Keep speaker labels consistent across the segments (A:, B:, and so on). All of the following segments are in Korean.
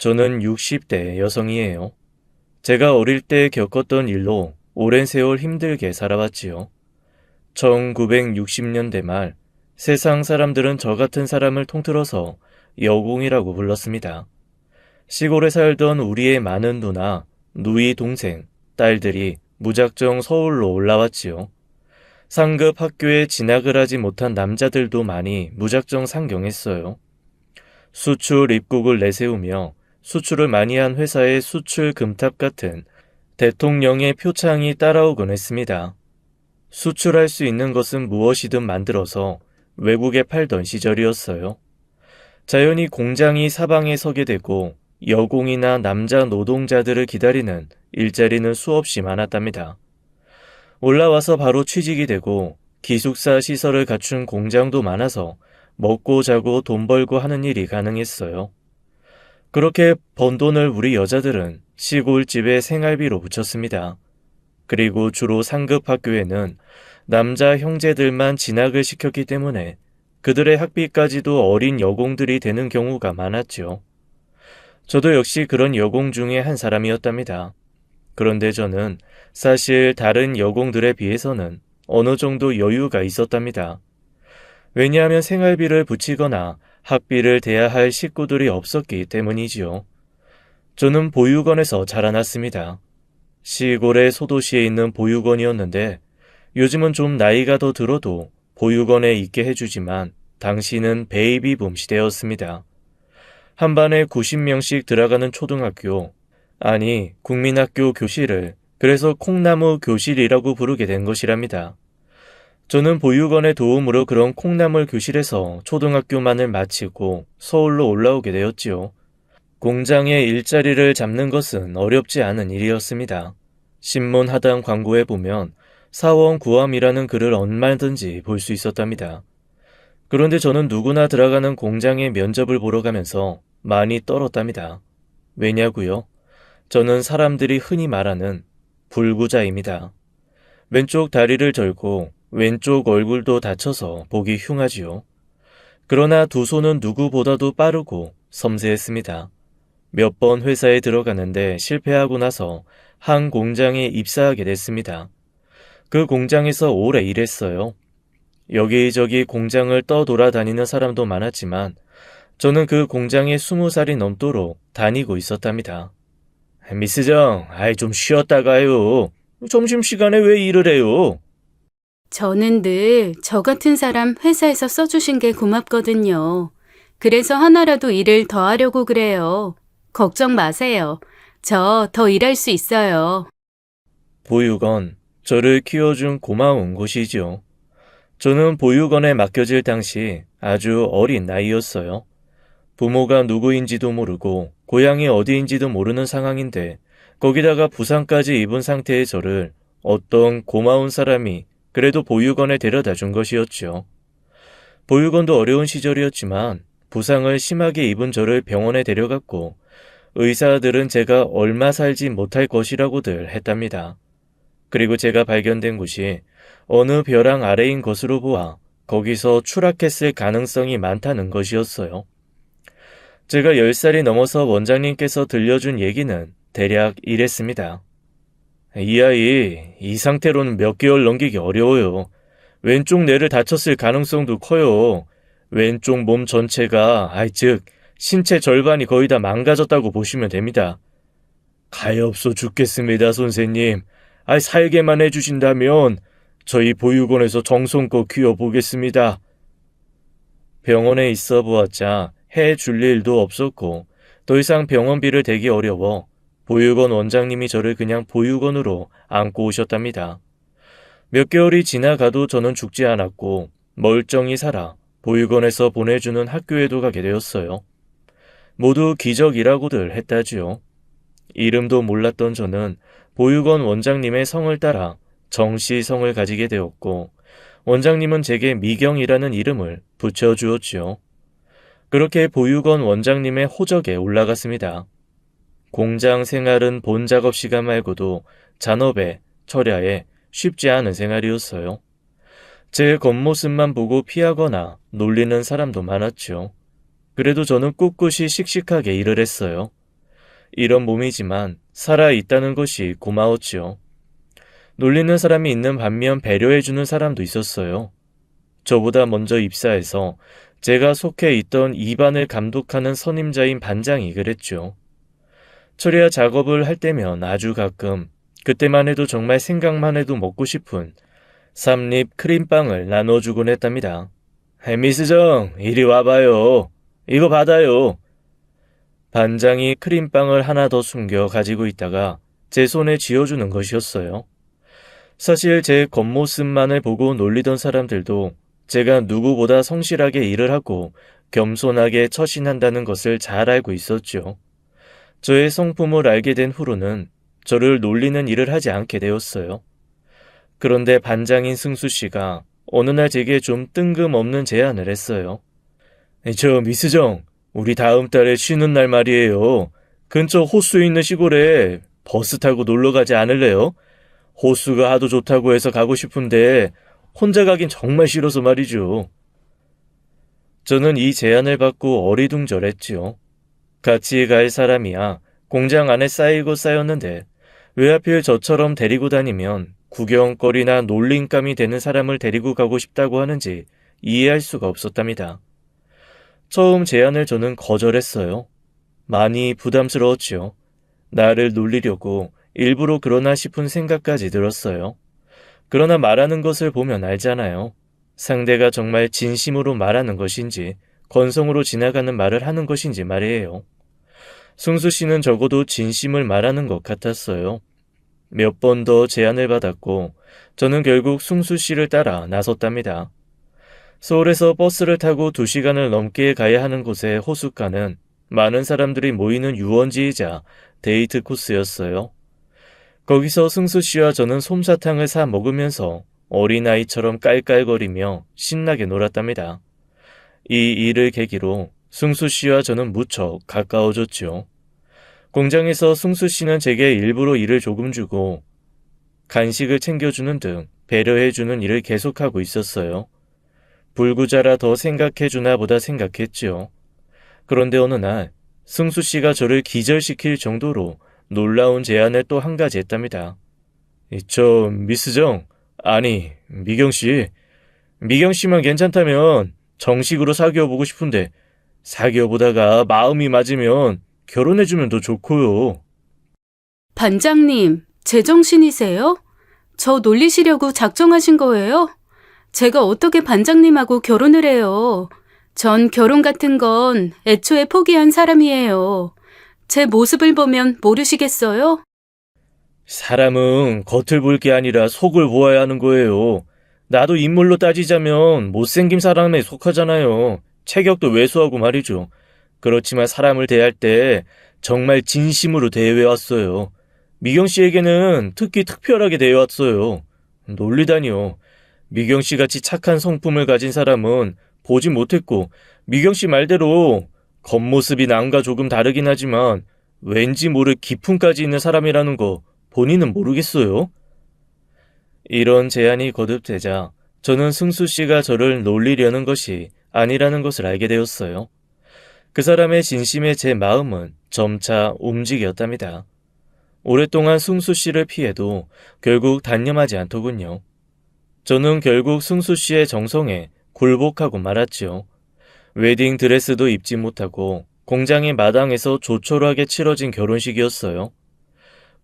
A: 저는 60대 여성이에요. 제가 어릴 때 겪었던 일로 오랜 세월 힘들게 살아왔지요. 1960년대 말 세상 사람들은 저 같은 사람을 통틀어서 여공이라고 불렀습니다. 시골에 살던 우리의 많은 누나, 누이 동생, 딸들이 무작정 서울로 올라왔지요. 상급 학교에 진학을 하지 못한 남자들도 많이 무작정 상경했어요. 수출 입국을 내세우며 수출을 많이 한 회사의 수출 금탑 같은 대통령의 표창이 따라오곤 했습니다. 수출할 수 있는 것은 무엇이든 만들어서 외국에 팔던 시절이었어요. 자연히 공장이 사방에 서게 되고 여공이나 남자 노동자들을 기다리는 일자리는 수없이 많았답니다. 올라와서 바로 취직이 되고 기숙사 시설을 갖춘 공장도 많아서 먹고 자고 돈 벌고 하는 일이 가능했어요. 그렇게 번 돈을 우리 여자들은 시골집에 생활비로 붙였습니다. 그리고 주로 상급 학교에는 남자 형제들만 진학을 시켰기 때문에 그들의 학비까지도 어린 여공들이 되는 경우가 많았죠. 저도 역시 그런 여공 중에 한 사람이었답니다. 그런데 저는 사실 다른 여공들에 비해서는 어느 정도 여유가 있었답니다. 왜냐하면 생활비를 붙이거나 학비를 대야 할 식구들이 없었기 때문이지요. 저는 보육원에서 자라났습니다. 시골의 소도시에 있는 보육원이었는데 요즘은 좀 나이가 더 들어도 보육원에 있게 해주지만 당시는 베이비붐 시대였습니다. 한 반에 90명씩 들어가는 초등학교, 아니 국민학교 교실을 그래서 콩나무 교실이라고 부르게 된 것이랍니다. 저는 보육원의 도움으로 그런 콩나물 교실에서 초등학교만을 마치고 서울로 올라오게 되었지요. 공장의 일자리를 잡는 것은 어렵지 않은 일이었습니다. 신문 하단 광고에 보면 사원 구함이라는 글을 얼마든지 볼 수 있었답니다. 그런데 저는 누구나 들어가는 공장의 면접을 보러 가면서 많이 떨었답니다. 왜냐고요? 저는 사람들이 흔히 말하는 불구자입니다. 왼쪽 다리를 절고 왼쪽 얼굴도 다쳐서 보기 흉하지요. 그러나 두 손은 누구보다도 빠르고 섬세했습니다. 몇 번 회사에 들어가는데 실패하고 나서 한 공장에 입사하게 됐습니다. 그 공장에서 오래 일했어요. 여기저기 공장을 떠돌아다니는 사람도 많았지만 저는 그 공장에 20살이 넘도록 다니고 있었답니다. 미스정, 좀 쉬었다 가요. 점심시간에 왜 일을 해요?
B: 저는 늘 저 같은 사람 회사에서 써주신 게 고맙거든요. 그래서 하나라도 일을 더 하려고 그래요. 걱정 마세요. 저 더 일할 수 있어요.
A: 보육원, 저를 키워준 고마운 곳이지요. 저는 보육원에 맡겨질 당시 아주 어린 나이였어요. 부모가 누구인지도 모르고 고향이 어디인지도 모르는 상황인데 거기다가 부상까지 입은 상태의 저를 어떤 고마운 사람이 그래도 보육원에 데려다 준 것이었죠. 보육원도 어려운 시절이었지만 부상을 심하게 입은 저를 병원에 데려갔고 의사들은 제가 얼마 살지 못할 것이라고들 했답니다. 그리고 제가 발견된 곳이 어느 벼랑 아래인 것으로 보아 거기서 추락했을 가능성이 많다는 것이었어요. 제가 10살이 넘어서 원장님께서 들려준 얘기는 대략 이랬습니다. 이 아이, 이 상태로는 몇 개월 넘기기 어려워요. 왼쪽 뇌를 다쳤을 가능성도 커요. 왼쪽 몸 전체가, 즉 신체 절반이 거의 다 망가졌다고 보시면 됩니다. 가엾어 죽겠습니다, 선생님. 살게만 해주신다면 저희 보육원에서 정성껏 키워보겠습니다. 병원에 있어 보았자 해줄 일도 없었고 더 이상 병원비를 대기 어려워 보육원 원장님이 저를 그냥 보육원으로 안고 오셨답니다. 몇 개월이 지나가도 저는 죽지 않았고 멀쩡히 살아 보육원에서 보내주는 학교에도 가게 되었어요. 모두 기적이라고들 했다지요. 이름도 몰랐던 저는 보육원 원장님의 성을 따라 정씨성을 가지게 되었고 원장님은 제게 미경이라는 이름을 붙여주었지요. 그렇게 보육원 원장님의 호적에 올라갔습니다. 공장 생활은 본 작업 시간 말고도 잔업에, 철야에 쉽지 않은 생활이었어요. 제 겉모습만 보고 피하거나 놀리는 사람도 많았죠. 그래도 저는 꿋꿋이 씩씩하게 일을 했어요. 이런 몸이지만 살아있다는 것이 고마웠지요. 놀리는 사람이 있는 반면 배려해주는 사람도 있었어요. 저보다 먼저 입사해서 제가 속해 있던 2반을 감독하는 선임자인 반장이 그랬죠. 철야 작업을 할 때면 아주 가끔 그때만 해도 정말 생각만 해도 먹고 싶은 삼립 크림빵을 나눠주곤 했답니다. 미스정, 이리 와봐요. 이거 받아요. 반장이 크림빵을 하나 더 숨겨 가지고 있다가 제 손에 쥐어주는 것이었어요. 사실 제 겉모습만을 보고 놀리던 사람들도 제가 누구보다 성실하게 일을 하고 겸손하게 처신한다는 것을 잘 알고 있었죠. 저의 성품을 알게 된 후로는 저를 놀리는 일을 하지 않게 되었어요. 그런데 반장인 승수 씨가 어느 날 제게 좀 뜬금없는 제안을 했어요. 저 미스정, 우리 다음 달에 쉬는 날 말이에요. 근처 호수 있는 시골에 버스 타고 놀러 가지 않을래요? 호수가 하도 좋다고 해서 가고 싶은데 혼자 가긴 정말 싫어서 말이죠. 저는 이 제안을 받고 어리둥절했지요. 같이 갈 사람이야 공장 안에 쌓이고 쌓였는데 왜 하필 저처럼 데리고 다니면 구경거리나 놀림감이 되는 사람을 데리고 가고 싶다고 하는지 이해할 수가 없었답니다. 처음 제안을 저는 거절했어요. 많이 부담스러웠지요. 나를 놀리려고 일부러 그러나 싶은 생각까지 들었어요. 그러나 말하는 것을 보면 알잖아요. 상대가 정말 진심으로 말하는 것인지 건성으로 지나가는 말을 하는 것인지 말이에요. 승수 씨는 적어도 진심을 말하는 것 같았어요. 몇 번 더 제안을 받았고 저는 결국 승수 씨를 따라 나섰답니다. 서울에서 버스를 타고 2시간을 넘게 가야 하는 곳의 호숫가는 많은 사람들이 모이는 유원지이자 데이트 코스였어요. 거기서 승수 씨와 저는 솜사탕을 사 먹으면서 어린아이처럼 깔깔거리며 신나게 놀았답니다. 이 일을 계기로 승수 씨와 저는 무척 가까워졌죠. 공장에서 승수 씨는 제게 일부러 일을 조금 주고 간식을 챙겨주는 등 배려해주는 일을 계속하고 있었어요. 불구자라 더 생각해주나 보다 생각했지요. 그런데 어느 날 승수 씨가 저를 기절시킬 정도로 놀라운 제안을 또 한 가지 했답니다. 저 미스정, 아니 미경씨, 미경씨만 괜찮다면 정식으로 사귀어보고 싶은데 사귀어보다가 마음이 맞으면 결혼해주면 더 좋고요.
B: 반장님, 제정신이세요? 저 놀리시려고 작정하신 거예요? 제가 어떻게 반장님하고 결혼을 해요? 전 결혼 같은 건 애초에 포기한 사람이에요. 제 모습을 보면 모르시겠어요?
A: 사람은 겉을 볼 게 아니라 속을 보아야 하는 거예요. 나도 인물로 따지자면 못생긴 사람에 속하잖아요. 체격도 왜소하고 말이죠. 그렇지만 사람을 대할 때 정말 진심으로 대해왔어요. 미경 씨에게는 특히 특별하게 대해왔어요. 놀리다니요. 미경 씨 같이 착한 성품을 가진 사람은 보지 못했고 미경 씨 말대로 겉모습이 남과 조금 다르긴 하지만 왠지 모를 기품까지 있는 사람이라는 거 본인은 모르겠어요? 이런 제안이 거듭되자 저는 승수 씨가 저를 놀리려는 것이 아니라는 것을 알게 되었어요. 그 사람의 진심에 제 마음은 점차 움직였답니다. 오랫동안 승수 씨를 피해도 결국 단념하지 않더군요. 저는 결국 승수 씨의 정성에 굴복하고 말았지요. 웨딩 드레스도 입지 못하고 공장의 마당에서 조촐하게 치러진 결혼식이었어요.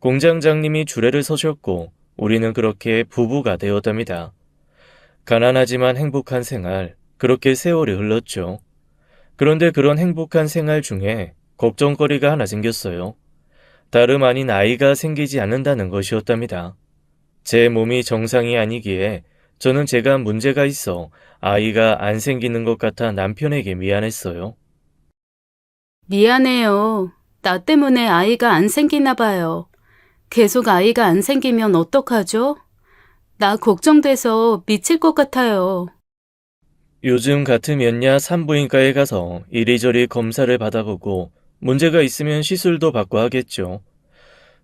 A: 공장장님이 주례를 서셨고 우리는 그렇게 부부가 되었답니다. 가난하지만 행복한 생활, 그렇게 세월이 흘렀죠. 그런데 그런 행복한 생활 중에 걱정거리가 하나 생겼어요. 다름 아닌 아이가 생기지 않는다는 것이었답니다. 제 몸이 정상이 아니기에 저는 제가 문제가 있어 아이가 안 생기는 것 같아 남편에게 미안했어요.
B: 미안해요. 나 때문에 아이가 안 생기나 봐요. 계속 아이가 안 생기면 어떡하죠? 나 걱정돼서 미칠 것 같아요.
A: 요즘 같으면야 산부인과에 가서 이리저리 검사를 받아보고 문제가 있으면 시술도 받고 하겠죠.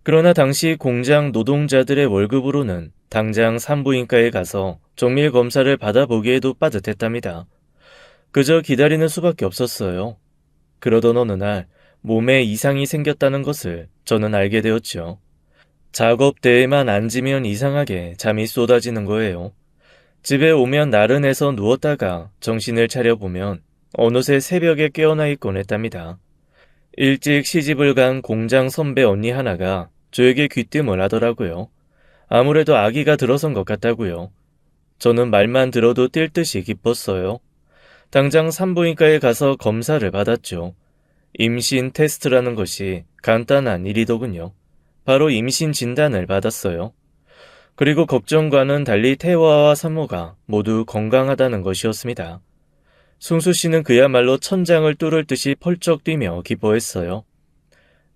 A: 그러나 당시 공장 노동자들의 월급으로는 당장 산부인과에 가서 정밀 검사를 받아보기에도 빠듯했답니다. 그저 기다리는 수밖에 없었어요. 그러던 어느 날 몸에 이상이 생겼다는 것을 저는 알게 되었죠. 작업대에만 앉으면 이상하게 잠이 쏟아지는 거예요. 집에 오면 나른해서 누웠다가 정신을 차려보면 어느새 새벽에 깨어나 있곤 했답니다. 일찍 시집을 간 공장 선배 언니 하나가 저에게 귀뜸을 하더라고요. 아무래도 아기가 들어선 것 같다고요. 저는 말만 들어도 뛸 듯이 기뻤어요. 당장 산부인과에 가서 검사를 받았죠. 임신 테스트라는 것이 간단한 일이더군요. 바로 임신 진단을 받았어요. 그리고 걱정과는 달리 태화와 산모가 모두 건강하다는 것이었습니다. 승수 씨는 그야말로 천장을 뚫을 듯이 펄쩍 뛰며 기뻐했어요.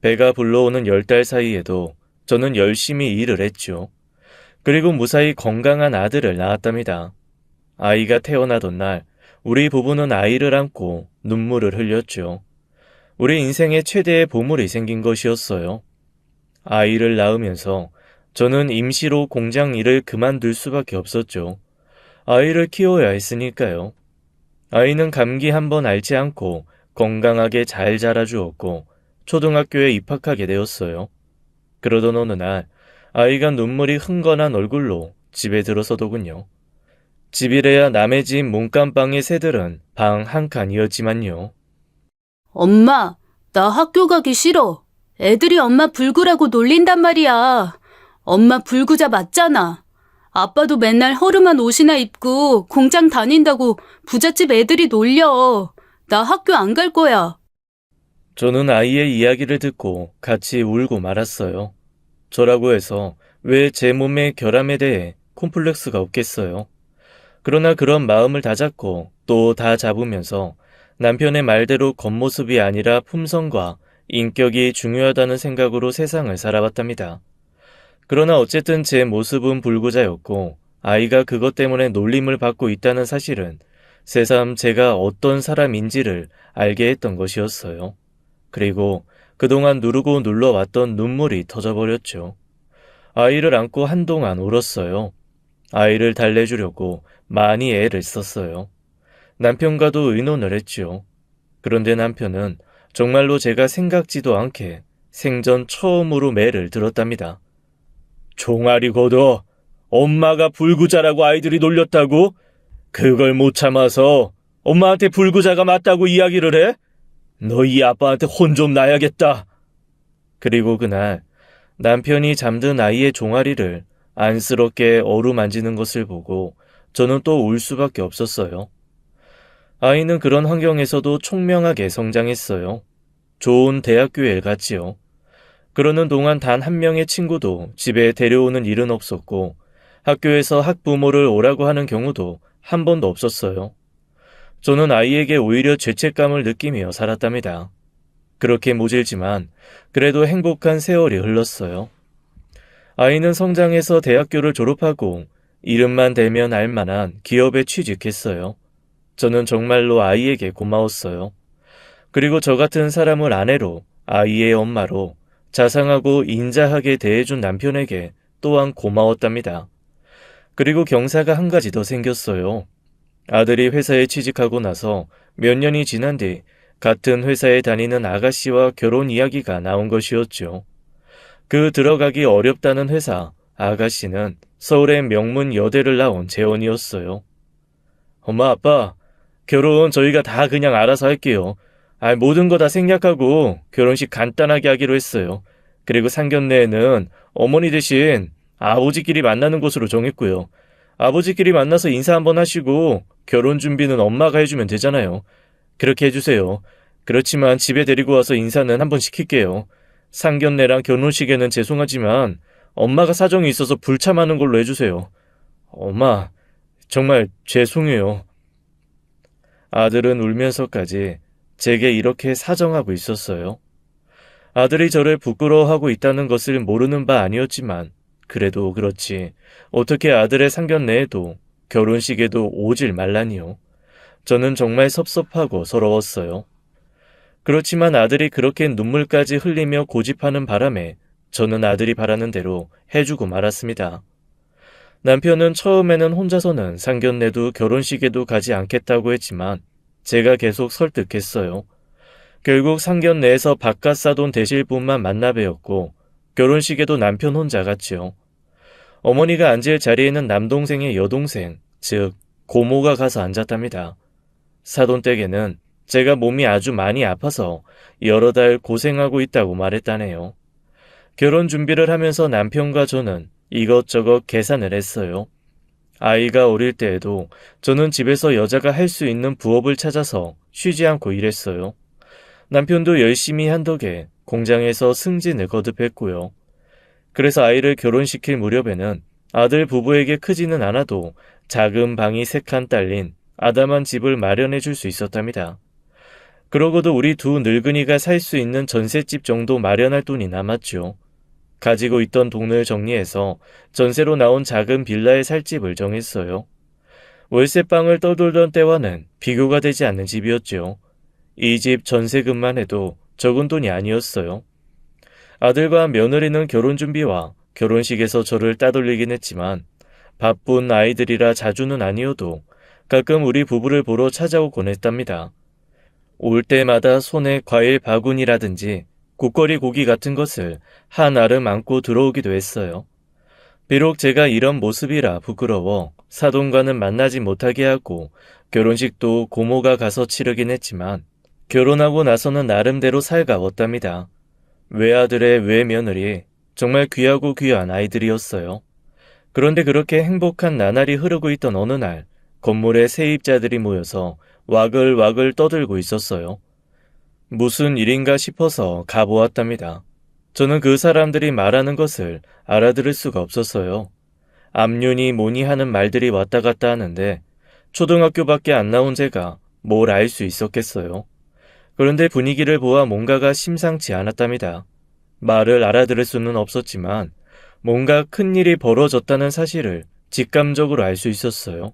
A: 배가 불러오는 10달 사이에도 저는 열심히 일을 했죠. 그리고 무사히 건강한 아들을 낳았답니다. 아이가 태어나던 날 우리 부부는 아이를 안고 눈물을 흘렸죠. 우리 인생의 최대의 보물이 생긴 것이었어요. 아이를 낳으면서 저는 임시로 공장 일을 그만둘 수밖에 없었죠. 아이를 키워야 했으니까요. 아이는 감기 한 번 앓지 않고 건강하게 잘 자라주었고 초등학교에 입학하게 되었어요. 그러던 어느 날 아이가 눈물이 흥건한 얼굴로 집에 들어서더군요. 집이래야 남의 집 문간방의 새들은 방 한 칸이었지만요.
B: 엄마, 나 학교 가기 싫어. 애들이 엄마 불구라고 놀린단 말이야. 엄마 불구자 맞잖아. 아빠도 맨날 허름한 옷이나 입고 공장 다닌다고 부잣집 애들이 놀려. 나 학교 안 갈 거야.
A: 저는 아이의 이야기를 듣고 같이 울고 말았어요. 저라고 해서 왜 제 몸의 결함에 대해 콤플렉스가 없겠어요. 그러나 그런 마음을 다잡고 또 다 잡으면서 남편의 말대로 겉모습이 아니라 품성과 인격이 중요하다는 생각으로 세상을 살아봤답니다. 그러나 어쨌든 제 모습은 불구자였고 아이가 그것 때문에 놀림을 받고 있다는 사실은 새삼 제가 어떤 사람인지를 알게 했던 것이었어요. 그리고 그동안 누르고 눌러왔던 눈물이 터져버렸죠. 아이를 안고 한동안 울었어요. 아이를 달래주려고 많이 애를 썼어요. 남편과도 의논을 했죠. 그런데 남편은 정말로 제가 생각지도 않게 생전 처음으로 매를 들었답니다. 종아리 걷어. 엄마가 불구자라고 아이들이 놀렸다고? 그걸 못 참아서 엄마한테 불구자가 맞다고 이야기를 해? 너희 아빠한테 혼 좀 나야겠다. 그리고 그날 남편이 잠든 아이의 종아리를 안쓰럽게 어루만지는 것을 보고 저는 또 울 수밖에 없었어요. 아이는 그런 환경에서도 총명하게 성장했어요. 좋은 대학교에 갔지요. 그러는 동안 단 한 명의 친구도 집에 데려오는 일은 없었고 학교에서 학부모를 오라고 하는 경우도 한 번도 없었어요. 저는 아이에게 오히려 죄책감을 느끼며 살았답니다. 그렇게 모질지만 그래도 행복한 세월이 흘렀어요. 아이는 성장해서 대학교를 졸업하고 이름만 대면 알만한 기업에 취직했어요. 저는 정말로 아이에게 고마웠어요. 그리고 저 같은 사람을 아내로, 아이의 엄마로 자상하고 인자하게 대해준 남편에게 또한 고마웠답니다. 그리고 경사가 한 가지 더 생겼어요. 아들이 회사에 취직하고 나서 몇 년이 지난 뒤 같은 회사에 다니는 아가씨와 결혼 이야기가 나온 것이었죠. 그 들어가기 어렵다는 회사 아가씨는 서울의 명문 여대를 나온 재원이었어요. 엄마, 아빠, 결혼 저희가 다 그냥 알아서 할게요. 모든 거 다 생략하고 결혼식 간단하게 하기로 했어요. 그리고 상견례에는 어머니 대신 아버지끼리 만나는 곳으로 정했고요. 아버지끼리 만나서 인사 한번 하시고 결혼 준비는 엄마가 해주면 되잖아요. 그렇게 해주세요. 그렇지만 집에 데리고 와서 인사는 한번 시킬게요. 상견례랑 결혼식에는 죄송하지만 엄마가 사정이 있어서 불참하는 걸로 해주세요. 엄마, 정말 죄송해요. 아들은 울면서까지 제게 이렇게 사정하고 있었어요. 아들이 저를 부끄러워하고 있다는 것을 모르는 바 아니었지만 그래도 그렇지 어떻게 아들의 상견례에도 결혼식에도 오질 말라니요. 저는 정말 섭섭하고 서러웠어요. 그렇지만 아들이 그렇게 눈물까지 흘리며 고집하는 바람에 저는 아들이 바라는 대로 해주고 말았습니다. 남편은 처음에는 혼자서는 상견례도 결혼식에도 가지 않겠다고 했지만 제가 계속 설득했어요. 결국 상견례에서 바깥 사돈 되실 분만 만나 뵈었고 결혼식에도 남편 혼자 갔지요. 어머니가 앉을 자리에는 남동생의 여동생, 즉 고모가 가서 앉았답니다. 사돈 댁에는 제가 몸이 아주 많이 아파서 여러 달 고생하고 있다고 말했다네요. 결혼 준비를 하면서 남편과 저는 이것저것 계산을 했어요. 아이가 어릴 때에도 저는 집에서 여자가 할 수 있는 부업을 찾아서 쉬지 않고 일했어요. 남편도 열심히 한 덕에 공장에서 승진을 거듭했고요. 그래서 아이를 결혼시킬 무렵에는 아들 부부에게 크지는 않아도 작은 방이 3칸 딸린 아담한 집을 마련해 줄 수 있었답니다. 그러고도 우리 두 늙은이가 살 수 있는 전셋집 정도 마련할 돈이 남았죠. 가지고 있던 돈을 정리해서 전세로 나온 작은 빌라에 살 집을 정했어요. 월세방을 떠돌던 때와는 비교가 되지 않는 집이었죠. 이 집 전세금만 해도 적은 돈이 아니었어요. 아들과 며느리는 결혼 준비와 결혼식에서 저를 따돌리긴 했지만 바쁜 아이들이라 자주는 아니어도 가끔 우리 부부를 보러 찾아오곤 했답니다. 올 때마다 손에 과일 바구니라든지 국거리 고기 같은 것을 한 알음 안고 들어오기도 했어요. 비록 제가 이런 모습이라 부끄러워 사돈과는 만나지 못하게 하고 결혼식도 고모가 가서 치르긴 했지만 결혼하고 나서는 나름대로 살가웠답니다. 외아들의 외며느리, 정말 귀하고 귀한 아이들이었어요. 그런데 그렇게 행복한 나날이 흐르고 있던 어느 날 건물에 세입자들이 모여서 와글와글 떠들고 있었어요. 무슨 일인가 싶어서 가보았답니다. 저는 그 사람들이 말하는 것을 알아들을 수가 없었어요. 앞륜이 뭐니 하는 말들이 왔다 갔다 하는데 초등학교밖에 안 나온 제가 뭘 알 수 있었겠어요. 그런데 분위기를 보아 뭔가가 심상치 않았답니다. 말을 알아들을 수는 없었지만 뭔가 큰일이 벌어졌다는 사실을 직감적으로 알 수 있었어요.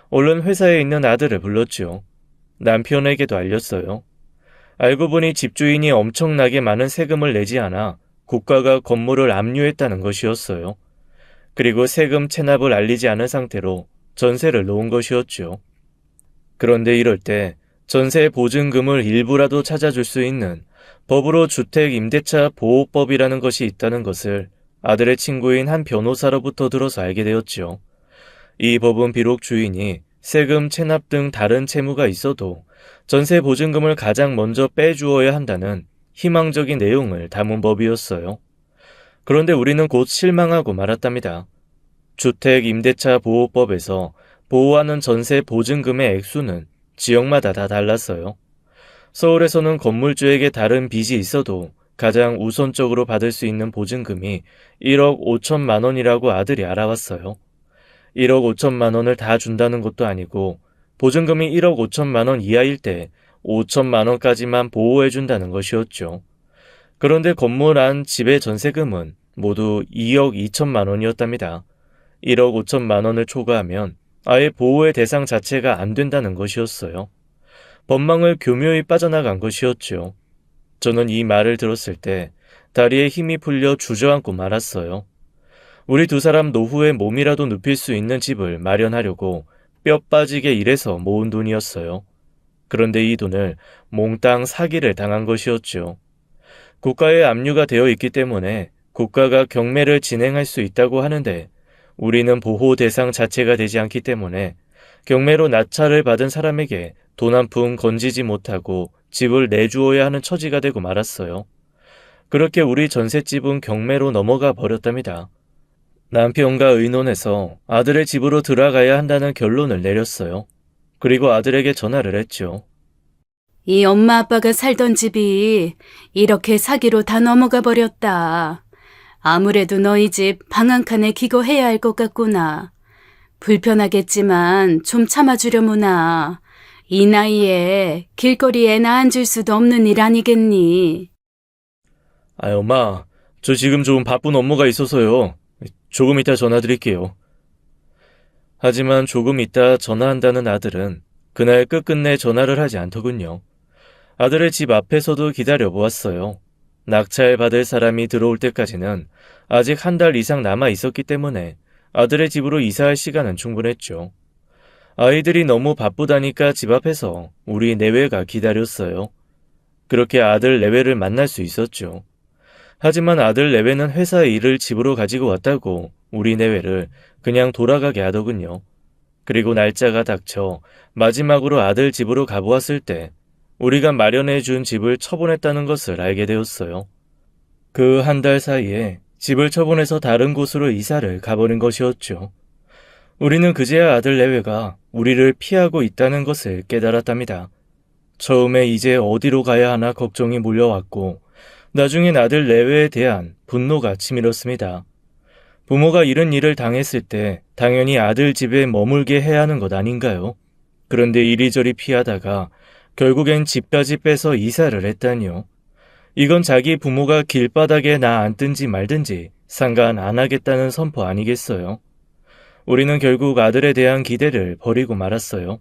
A: 얼른 회사에 있는 아들을 불렀지요. 남편에게도 알렸어요. 알고 보니 집주인이 엄청나게 많은 세금을 내지 않아 국가가 건물을 압류했다는 것이었어요. 그리고 세금 체납을 알리지 않은 상태로 전세를 놓은 것이었죠. 그런데 이럴 때 전세 보증금을 일부라도 찾아줄 수 있는 법으로 주택 임대차 보호법이라는 것이 있다는 것을 아들의 친구인 한 변호사로부터 들어서 알게 되었지요. 이 법은 비록 주인이 세금 체납 등 다른 채무가 있어도 전세 보증금을 가장 먼저 빼주어야 한다는 희망적인 내용을 담은 법이었어요. 그런데 우리는 곧 실망하고 말았답니다. 주택 임대차 보호법에서 보호하는 전세 보증금의 액수는 지역마다 다 달랐어요. 서울에서는 건물주에게 다른 빚이 있어도 가장 우선적으로 받을 수 있는 보증금이 1억 5천만 원이라고 아들이 알아왔어요. 1억 5천만 원을 다 준다는 것도 아니고 보증금이 1억 5천만 원 이하일 때 5천만 원까지만 보호해준다는 것이었죠. 그런데 건물 안 집의 전세금은 모두 2억 2천만 원이었답니다. 1억 5천만 원을 초과하면 아예 보호의 대상 자체가 안 된다는 것이었어요. 법망을 교묘히 빠져나간 것이었죠. 저는 이 말을 들었을 때 다리에 힘이 풀려 주저앉고 말았어요. 우리 두 사람 노후에 몸이라도 눕힐 수 있는 집을 마련하려고 뼈 빠지게 일해서 모은 돈이었어요. 그런데 이 돈을 몽땅 사기를 당한 것이었죠. 국가에 압류가 되어 있기 때문에 국가가 경매를 진행할 수 있다고 하는데 우리는 보호 대상 자체가 되지 않기 때문에 경매로 낙찰을 받은 사람에게 돈 한 푼 건지지 못하고 집을 내주어야 하는 처지가 되고 말았어요. 그렇게 우리 전셋집은 경매로 넘어가 버렸답니다. 남편과 의논해서 아들의 집으로 들어가야 한다는 결론을 내렸어요. 그리고 아들에게 전화를 했죠.
B: 이 엄마 아빠가 살던 집이 이렇게 사기로 다 넘어가 버렸다. 아무래도 너희 집 방 한 칸에 기거해야 할 것 같구나. 불편하겠지만 좀 참아주려무나. 이 나이에 길거리에 애 낳아줄 수도 없는 일 아니겠니?
A: 엄마, 저 지금 좀 바쁜 업무가 있어서요. 조금 이따 전화드릴게요. 하지만 조금 이따 전화한다는 아들은 그날 끝끝내 전화를 하지 않더군요. 아들의 집 앞에서도 기다려보았어요. 낙찰 받을 사람이 들어올 때까지는 아직 한 달 이상 남아 있었기 때문에 아들의 집으로 이사할 시간은 충분했죠. 아이들이 너무 바쁘다니까 집 앞에서 우리 내외가 기다렸어요. 그렇게 아들 내외를 만날 수 있었죠. 하지만 아들 내외는 회사 일을 집으로 가지고 왔다고 우리 내외를 그냥 돌아가게 하더군요. 그리고 날짜가 닥쳐 마지막으로 아들 집으로 가보았을 때 우리가 마련해 준 집을 처분했다는 것을 알게 되었어요. 그 한 달 사이에 집을 처분해서 다른 곳으로 이사를 가버린 것이었죠. 우리는 그제야 아들 내외가 우리를 피하고 있다는 것을 깨달았답니다. 처음에 이제 어디로 가야 하나 걱정이 몰려왔고 나중엔 아들 내외에 대한 분노가 치밀었습니다. 부모가 이런 일을 당했을 때 당연히 아들 집에 머물게 해야 하는 것 아닌가요? 그런데 이리저리 피하다가 결국엔 집까지 빼서 이사를 했다니요. 이건 자기 부모가 길바닥에 나 앉든지 말든지 상관 안 하겠다는 선포 아니겠어요? 우리는 결국 아들에 대한 기대를 버리고 말았어요.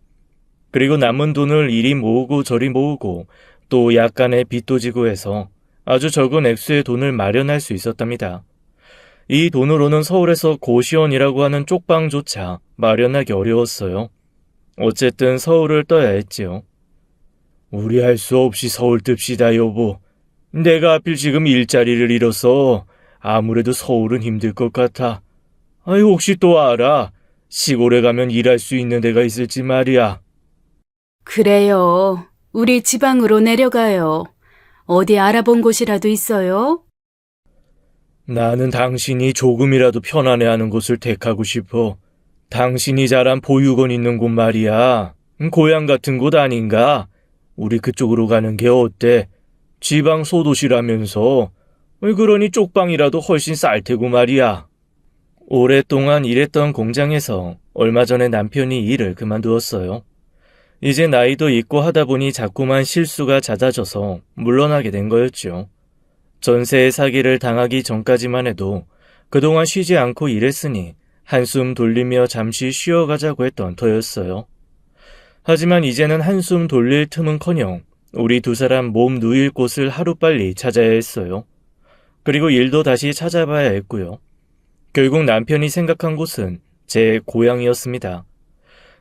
A: 그리고 남은 돈을 이리 모으고 저리 모으고 또 약간의 빚도 지고 해서 아주 적은 액수의 돈을 마련할 수 있었답니다. 이 돈으로는 서울에서 고시원이라고 하는 쪽방조차 마련하기 어려웠어요. 어쨌든 서울을 떠야 했지요. 우리 할 수 없이 서울 뜹시다, 여보. 내가 하필 지금 일자리를 잃어서 아무래도 서울은 힘들 것 같아. 아이, 혹시 또 알아? 시골에 가면 일할 수 있는 데가 있을지 말이야.
B: 그래요. 우리 지방으로 내려가요. 어디 알아본 곳이라도 있어요?
A: 나는 당신이 조금이라도 편안해하는 곳을 택하고 싶어. 당신이 자란 보육원 있는 곳 말이야. 고향 같은 곳 아닌가? 우리 그쪽으로 가는 게 어때? 지방 소도시라면서. 그러니 쪽방이라도 훨씬 쌀 테고 말이야. 오랫동안 일했던 공장에서 얼마 전에 남편이 일을 그만두었어요. 이제 나이도 있고 하다 보니 자꾸만 실수가 잦아져서 물러나게 된 거였죠. 전세의 사기를 당하기 전까지만 해도 그동안 쉬지 않고 일했으니 한숨 돌리며 잠시 쉬어가자고 했던 터였어요. 하지만 이제는 한숨 돌릴 틈은커녕 우리 두 사람 몸 누일 곳을 하루빨리 찾아야 했어요. 그리고 일도 다시 찾아봐야 했고요. 결국 남편이 생각한 곳은 제 고향이었습니다.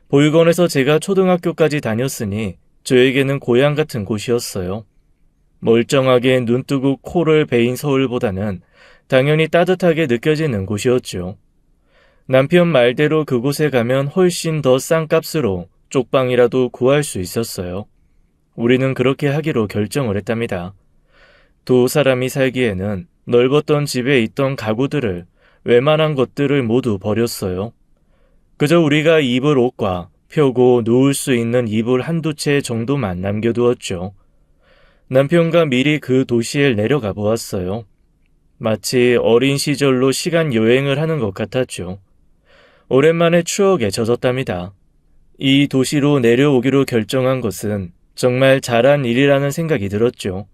A: 보육원에서 제가 초등학교까지 다녔으니 저에게는 고향 같은 곳이었어요. 멀쩡하게 눈뜨고 코를 베인 서울보다는 당연히 따뜻하게 느껴지는 곳이었죠. 남편 말대로 그곳에 가면 훨씬 더 싼 값으로 쪽방이라도 구할 수 있었어요. 우리는 그렇게 하기로 결정을 했답니다. 두 사람이 살기에는 넓었던 집에 있던 가구들을 웬만한 것들을 모두 버렸어요. 그저 우리가 입을 옷과 펴고 누울 수 있는 이불 한두 채 정도만 남겨두었죠. 남편과 미리 그 도시에 내려가 보았어요. 마치 어린 시절로 시간 여행을 하는 것 같았죠. 오랜만에 추억에 젖었답니다. 이 도시로 내려오기로 결정한 것은 정말 잘한 일이라는 생각이 들었죠.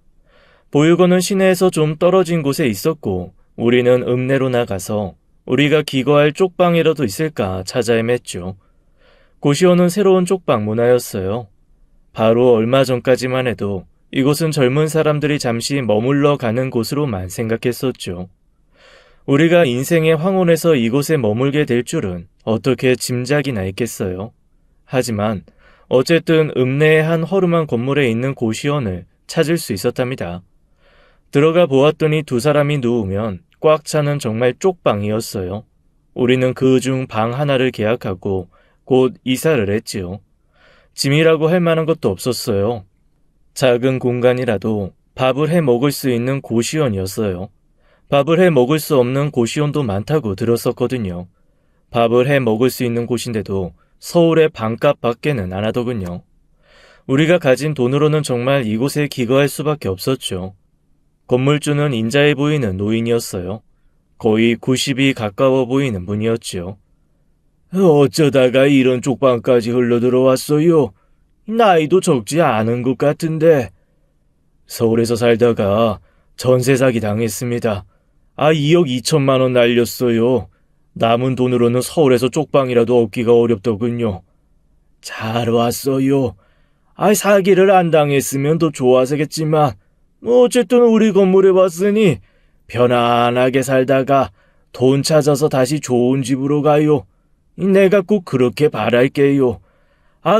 A: 보육원은 시내에서 좀 떨어진 곳에 있었고 우리는 읍내로 나가서 우리가 기거할 쪽방이라도 있을까 찾아 헤맸죠. 고시원은 새로운 쪽방 문화였어요. 바로 얼마 전까지만 해도 이곳은 젊은 사람들이 잠시 머물러 가는 곳으로만 생각했었죠. 우리가 인생의 황혼에서 이곳에 머물게 될 줄은 어떻게 짐작이나 했겠어요. 하지만 어쨌든 읍내의 한 허름한 건물에 있는 고시원을 찾을 수 있었답니다. 들어가 보았더니 두 사람이 누우면 꽉 차는 정말 쪽방이었어요. 우리는 그중 방 하나를 계약하고 곧 이사를 했지요. 짐이라고 할 만한 것도 없었어요. 작은 공간이라도 밥을 해 먹을 수 있는 고시원이었어요. 밥을 해 먹을 수 없는 고시원도 많다고 들었었거든요. 밥을 해 먹을 수 있는 곳인데도 서울의 반값 밖에는 안 하더군요. 우리가 가진 돈으로는 정말 이곳에 기거할 수밖에 없었죠. 건물주는 인자해 보이는 노인이었어요. 거의 90이 가까워 보이는 분이었지요. 어쩌다가 이런 쪽방까지 흘러들어왔어요? 나이도 적지 않은 것 같은데. 서울에서 살다가 전세 사기 당했습니다. 2억 2천만 원 날렸어요. 남은 돈으로는 서울에서 쪽방이라도 얻기가 어렵더군요. 잘 왔어요. 사기를 안 당했으면 더 좋아서겠지만 어쨌든 우리 건물에 왔으니 편안하게 살다가 돈 찾아서 다시 좋은 집으로 가요. 내가 꼭 그렇게 바랄게요.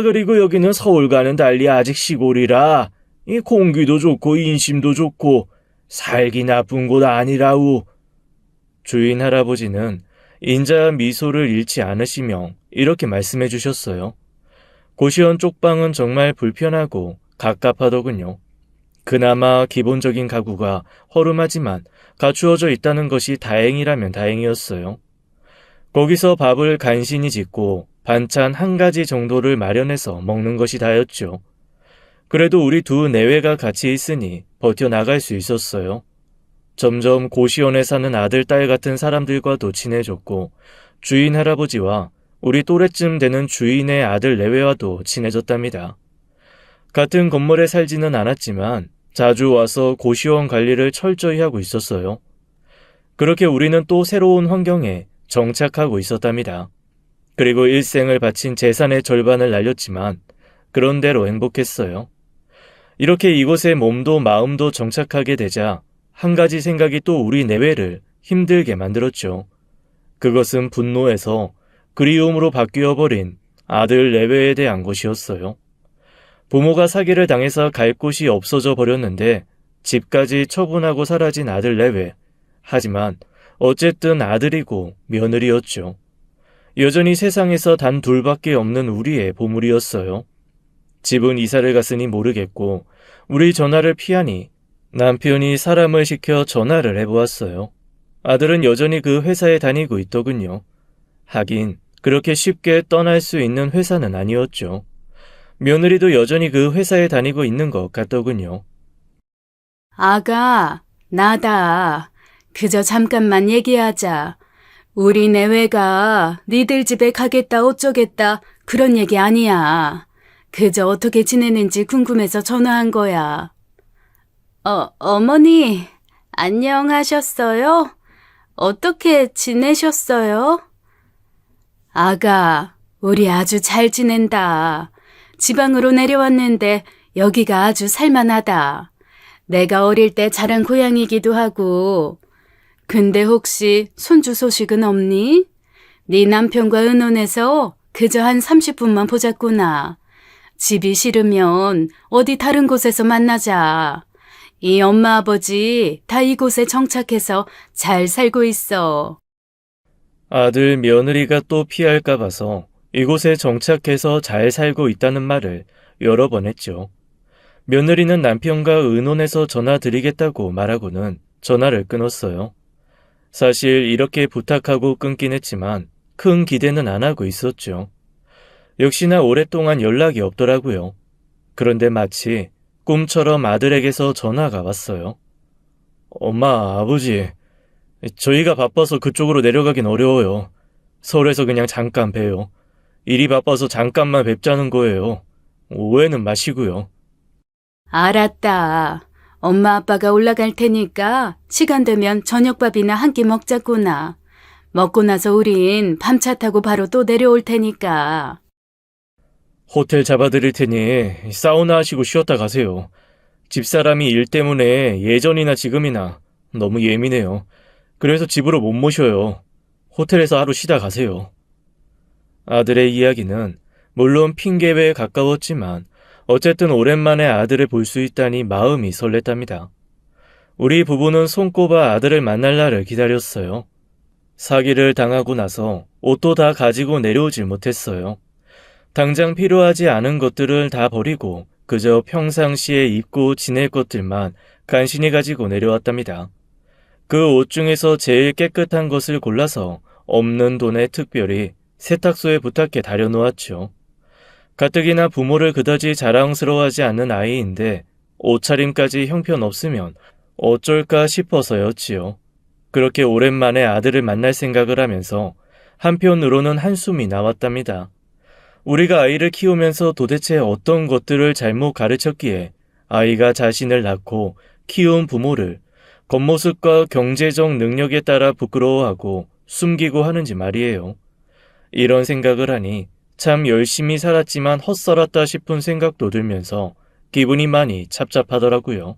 A: 그리고 여기는 서울과는 달리 아직 시골이라 이 공기도 좋고 인심도 좋고 살기 나쁜 곳 아니라우. 주인 할아버지는 인자 미소를 잃지 않으시며 이렇게 말씀해 주셨어요. 고시원 쪽방은 정말 불편하고 갑갑하더군요. 그나마 기본적인 가구가 허름하지만 갖추어져 있다는 것이 다행이라면 다행이었어요. 거기서 밥을 간신히 짓고 반찬 한 가지 정도를 마련해서 먹는 것이 다였죠. 그래도 우리 두 내외가 같이 있으니 버텨나갈 수 있었어요. 점점 고시원에 사는 아들, 딸 같은 사람들과도 친해졌고 주인 할아버지와 우리 또래쯤 되는 주인의 아들 내외와도 친해졌답니다. 같은 건물에 살지는 않았지만 자주 와서 고시원 관리를 철저히 하고 있었어요. 그렇게 우리는 또 새로운 환경에 정착하고 있었답니다. 그리고 일생을 바친 재산의 절반을 날렸지만 그런대로 행복했어요. 이렇게 이곳에 몸도 마음도 정착하게 되자 한 가지 생각이 또 우리 내외를 힘들게 만들었죠. 그것은 분노에서 그리움으로 바뀌어버린 아들 내외에 대한 것이었어요. 부모가 사기를 당해서 갈 곳이 없어져 버렸는데 집까지 처분하고 사라진 아들 내외. 하지만 어쨌든 아들이고 며느리였죠. 여전히 세상에서 단 둘밖에 없는 우리의 보물이었어요. 집은 이사를 갔으니 모르겠고 우리 전화를 피하니 남편이 사람을 시켜 전화를 해보았어요. 아들은 여전히 그 회사에 다니고 있더군요. 하긴 그렇게 쉽게 떠날 수 있는 회사는 아니었죠. 며느리도 여전히 그 회사에 다니고 있는 것 같더군요.
B: 아가, 나다. 그저 잠깐만 얘기하자. 우리 내외가 니들 집에 가겠다 어쩌겠다 그런 얘기 아니야. 그저 어떻게 지내는지 궁금해서 전화한 거야. 어머니, 안녕하셨어요? 어떻게 지내셨어요? 아가, 우리 아주 잘 지낸다. 지방으로 내려왔는데 여기가 아주 살만하다. 내가 어릴 때 자란 고향이기도 하고. 근데 혹시 손주 소식은 없니? 네 남편과 의논해서 그저 한 30분만 보자꾸나. 집이 싫으면 어디 다른 곳에서 만나자. 이 엄마 아버지 다 이곳에 정착해서 잘 살고 있어.
A: 아들 며느리가 또 피할까 봐서 이곳에 정착해서 잘 살고 있다는 말을 여러 번 했죠. 며느리는 남편과 의논해서 전화 드리겠다고 말하고는 전화를 끊었어요. 사실 이렇게 부탁하고 끊긴 했지만 큰 기대는 안 하고 있었죠. 역시나 오랫동안 연락이 없더라고요. 그런데 마치 꿈처럼 아들에게서 전화가 왔어요. 엄마, 아버지, 저희가 바빠서 그쪽으로 내려가긴 어려워요. 서울에서 그냥 잠깐 봬요. 일이 바빠서 잠깐만 뵙자는 거예요. 오해는 마시고요.
B: 알았다. 엄마 아빠가 올라갈 테니까 시간 되면 저녁밥이나 한 끼 먹자꾸나. 먹고 나서 우린 밤차 타고 바로 또 내려올 테니까.
A: 호텔 잡아드릴 테니 사우나 하시고 쉬었다 가세요. 집사람이 일 때문에 예전이나 지금이나 너무 예민해요. 그래서 집으로 못 모셔요. 호텔에서 하루 쉬다 가세요. 아들의 이야기는 물론 핑계 외에 가까웠지만 어쨌든 오랜만에 아들을 볼 수 있다니 마음이 설렜답니다. 우리 부부는 손꼽아 아들을 만날 날을 기다렸어요. 사기를 당하고 나서 옷도 다 가지고 내려오질 못했어요. 당장 필요하지 않은 것들을 다 버리고 그저 평상시에 입고 지낼 것들만 간신히 가지고 내려왔답니다. 그 옷 중에서 제일 깨끗한 것을 골라서 없는 돈에 특별히 세탁소에 부탁해 다려놓았죠. 가뜩이나 부모를 그다지 자랑스러워하지 않는 아이인데 옷차림까지 형편없으면 어쩔까 싶어서였지요. 그렇게 오랜만에 아들을 만날 생각을 하면서 한편으로는 한숨이 나왔답니다. 우리가 아이를 키우면서 도대체 어떤 것들을 잘못 가르쳤기에 아이가 자신을 낳고 키운 부모를 겉모습과 경제적 능력에 따라 부끄러워하고 숨기고 하는지 말이에요. 이런 생각을 하니 참 열심히 살았지만 헛살았다 싶은 생각도 들면서 기분이 많이 찹찹하더라고요.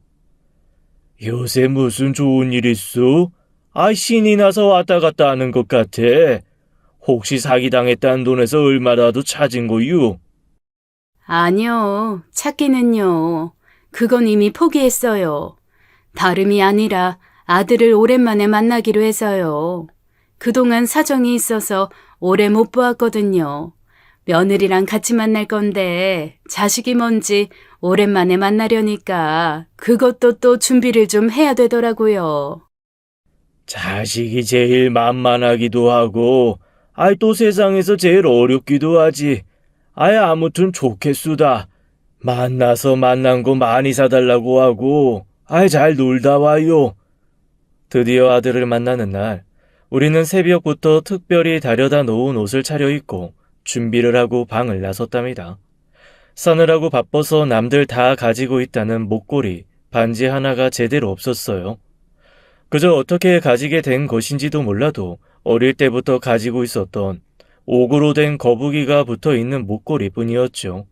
A: 요새 무슨 좋은 일 있어? 신이 나서 왔다 갔다 하는 것 같아. 혹시 사기당했다는 돈에서 얼마라도 찾은 거유?
B: 아니요, 찾기는요. 그건 이미 포기했어요. 다름이 아니라 아들을 오랜만에 만나기로 해서요. 그동안 사정이 있어서 오래 못 보았거든요. 며느리랑 같이 만날 건데 자식이 뭔지 오랜만에 만나려니까 그것도 또 준비를 좀 해야 되더라고요.
A: 자식이 제일 만만하기도 하고, 또 세상에서 제일 어렵기도 하지. 아무튼 좋겠수다. 만나서 만난 거 많이 사달라고 하고, 잘 놀다 와요. 드디어 아들을 만나는 날, 우리는 새벽부터 특별히 다려다 놓은 옷을 차려입고 준비를 하고 방을 나섰답니다. 싸느라고 바빠서 남들 다 가지고 있다는 목걸이, 반지 하나가 제대로 없었어요. 그저 어떻게 가지게 된 것인지도 몰라도 어릴 때부터 가지고 있었던 옥으로 된 거북이가 붙어 있는 목걸이 뿐이었죠.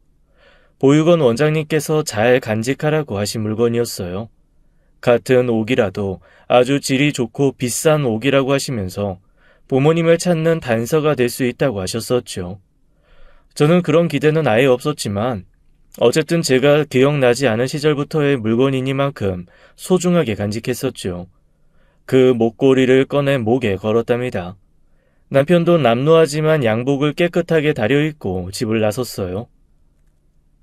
A: 보육원 원장님께서 잘 간직하라고 하신 물건이었어요. 같은 옥이라도 아주 질이 좋고 비싼 옥이라고 하시면서 부모님을 찾는 단서가 될 수 있다고 하셨었죠. 저는 그런 기대는 아예 없었지만 어쨌든 제가 기억나지 않은 시절부터의 물건이니만큼 소중하게 간직했었죠. 그 목걸이를 꺼내 목에 걸었답니다. 남편도 남루하지만 양복을 깨끗하게 다려입고 집을 나섰어요.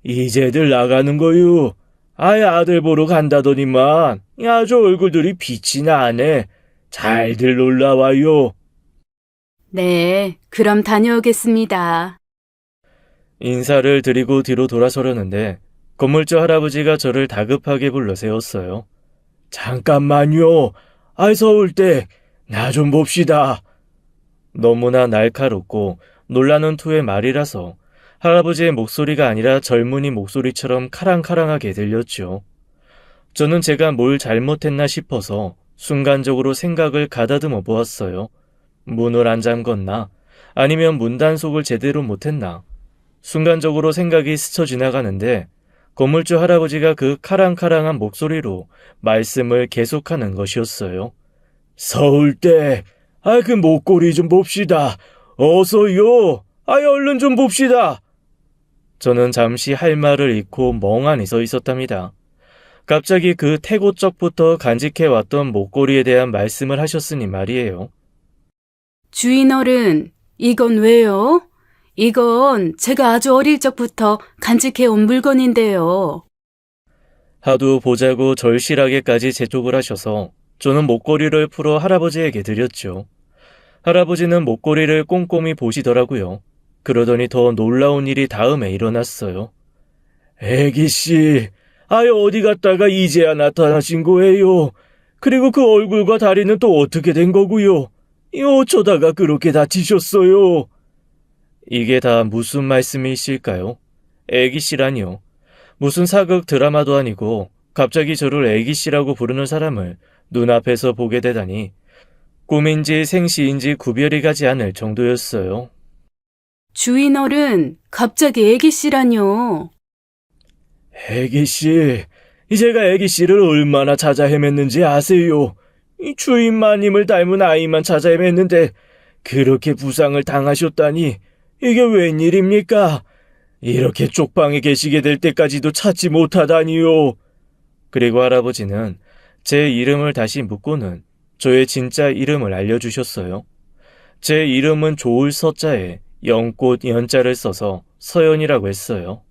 A: 이제들 나가는 거유. 아들 보러 간다더니만 아주 얼굴들이 빛이 나네. 잘들 놀러와요.
B: 네, 그럼 다녀오겠습니다.
A: 인사를 드리고 뒤로 돌아서려는데 건물주 할아버지가 저를 다급하게 불러 세웠어요. 잠깐만요. 서울댁 나 좀 봅시다. 너무나 날카롭고 놀라는 투의 말이라서 할아버지의 목소리가 아니라 젊은이 목소리처럼 카랑카랑하게 들렸죠. 저는 제가 뭘 잘못했나 싶어서 순간적으로 생각을 가다듬어 보았어요. 문을 안 잠궜나? 아니면 문단속을 제대로 못했나? 순간적으로 생각이 스쳐 지나가는데 건물주 할아버지가 그 카랑카랑한 목소리로 말씀을 계속하는 것이었어요. 서울댁, 그 목걸이 좀 봅시다. 어서요. 얼른 좀 봅시다. 저는 잠시 할 말을 잃고 멍하니 서 있었답니다. 갑자기 그 태고적부터 간직해왔던 목걸이에 대한 말씀을 하셨으니 말이에요.
B: 주인어른, 이건 왜요? 이건 제가 아주 어릴 적부터 간직해온 물건인데요.
A: 하도 보자고 절실하게까지 재촉을 하셔서 저는 목걸이를 풀어 할아버지에게 드렸죠. 할아버지는 목걸이를 꼼꼼히 보시더라고요. 그러더니 더 놀라운 일이 다음에 일어났어요. 애기씨, 어디 갔다가 이제야 나타나신 거예요? 그리고 그 얼굴과 다리는 또 어떻게 된 거고요? 어쩌다가 그렇게 다치셨어요? 이게 다 무슨 말씀이실까요? 애기씨라니요. 무슨 사극 드라마도 아니고 갑자기 저를 애기씨라고 부르는 사람을 눈앞에서 보게 되다니 꿈인지 생시인지 구별이 가지 않을 정도였어요.
B: 주인어른, 갑자기 애기씨라뇨.
A: 애기씨, 제가 애기씨를 얼마나 찾아 헤맸는지 아세요? 주인 마님을 닮은 아이만 찾아 헤맸는데 그렇게 부상을 당하셨다니 이게 웬일입니까? 이렇게 쪽방에 계시게 될 때까지도 찾지 못하다니요. 그리고 할아버지는 제 이름을 다시 묻고는 저의 진짜 이름을 알려주셨어요. 제 이름은 좋을 서자에 연꽃 연자를 써서 서연이라고 했어요.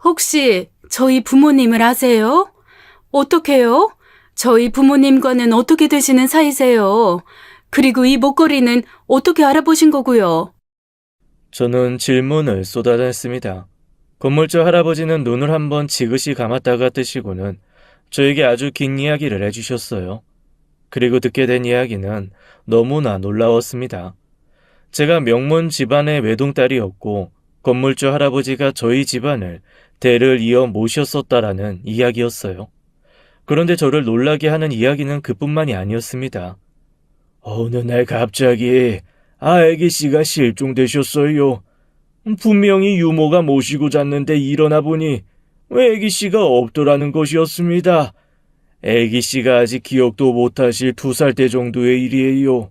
B: 혹시 저희 부모님을 아세요? 어떻게요? 저희 부모님과는 어떻게 되시는 사이세요? 그리고 이 목걸이는 어떻게 알아보신 거고요?
A: 저는 질문을 쏟아냈습니다. 건물주 할아버지는 눈을 한번 지그시 감았다가 뜨시고는 저에게 아주 긴 이야기를 해주셨어요. 그리고 듣게 된 이야기는 너무나 놀라웠습니다. 제가 명문 집안의 외동딸이었고 건물주 할아버지가 저희 집안을 대를 이어 모셨었다라는 이야기였어요. 그런데 저를 놀라게 하는 이야기는 그뿐만이 아니었습니다. 어느 날 갑자기 애기씨가 실종되셨어요. 분명히 유모가 모시고 잤는데 일어나 보니 애기씨가 없더라는 것이었습니다. 애기씨가 아직 기억도 못하실 2살때 정도의 일이에요.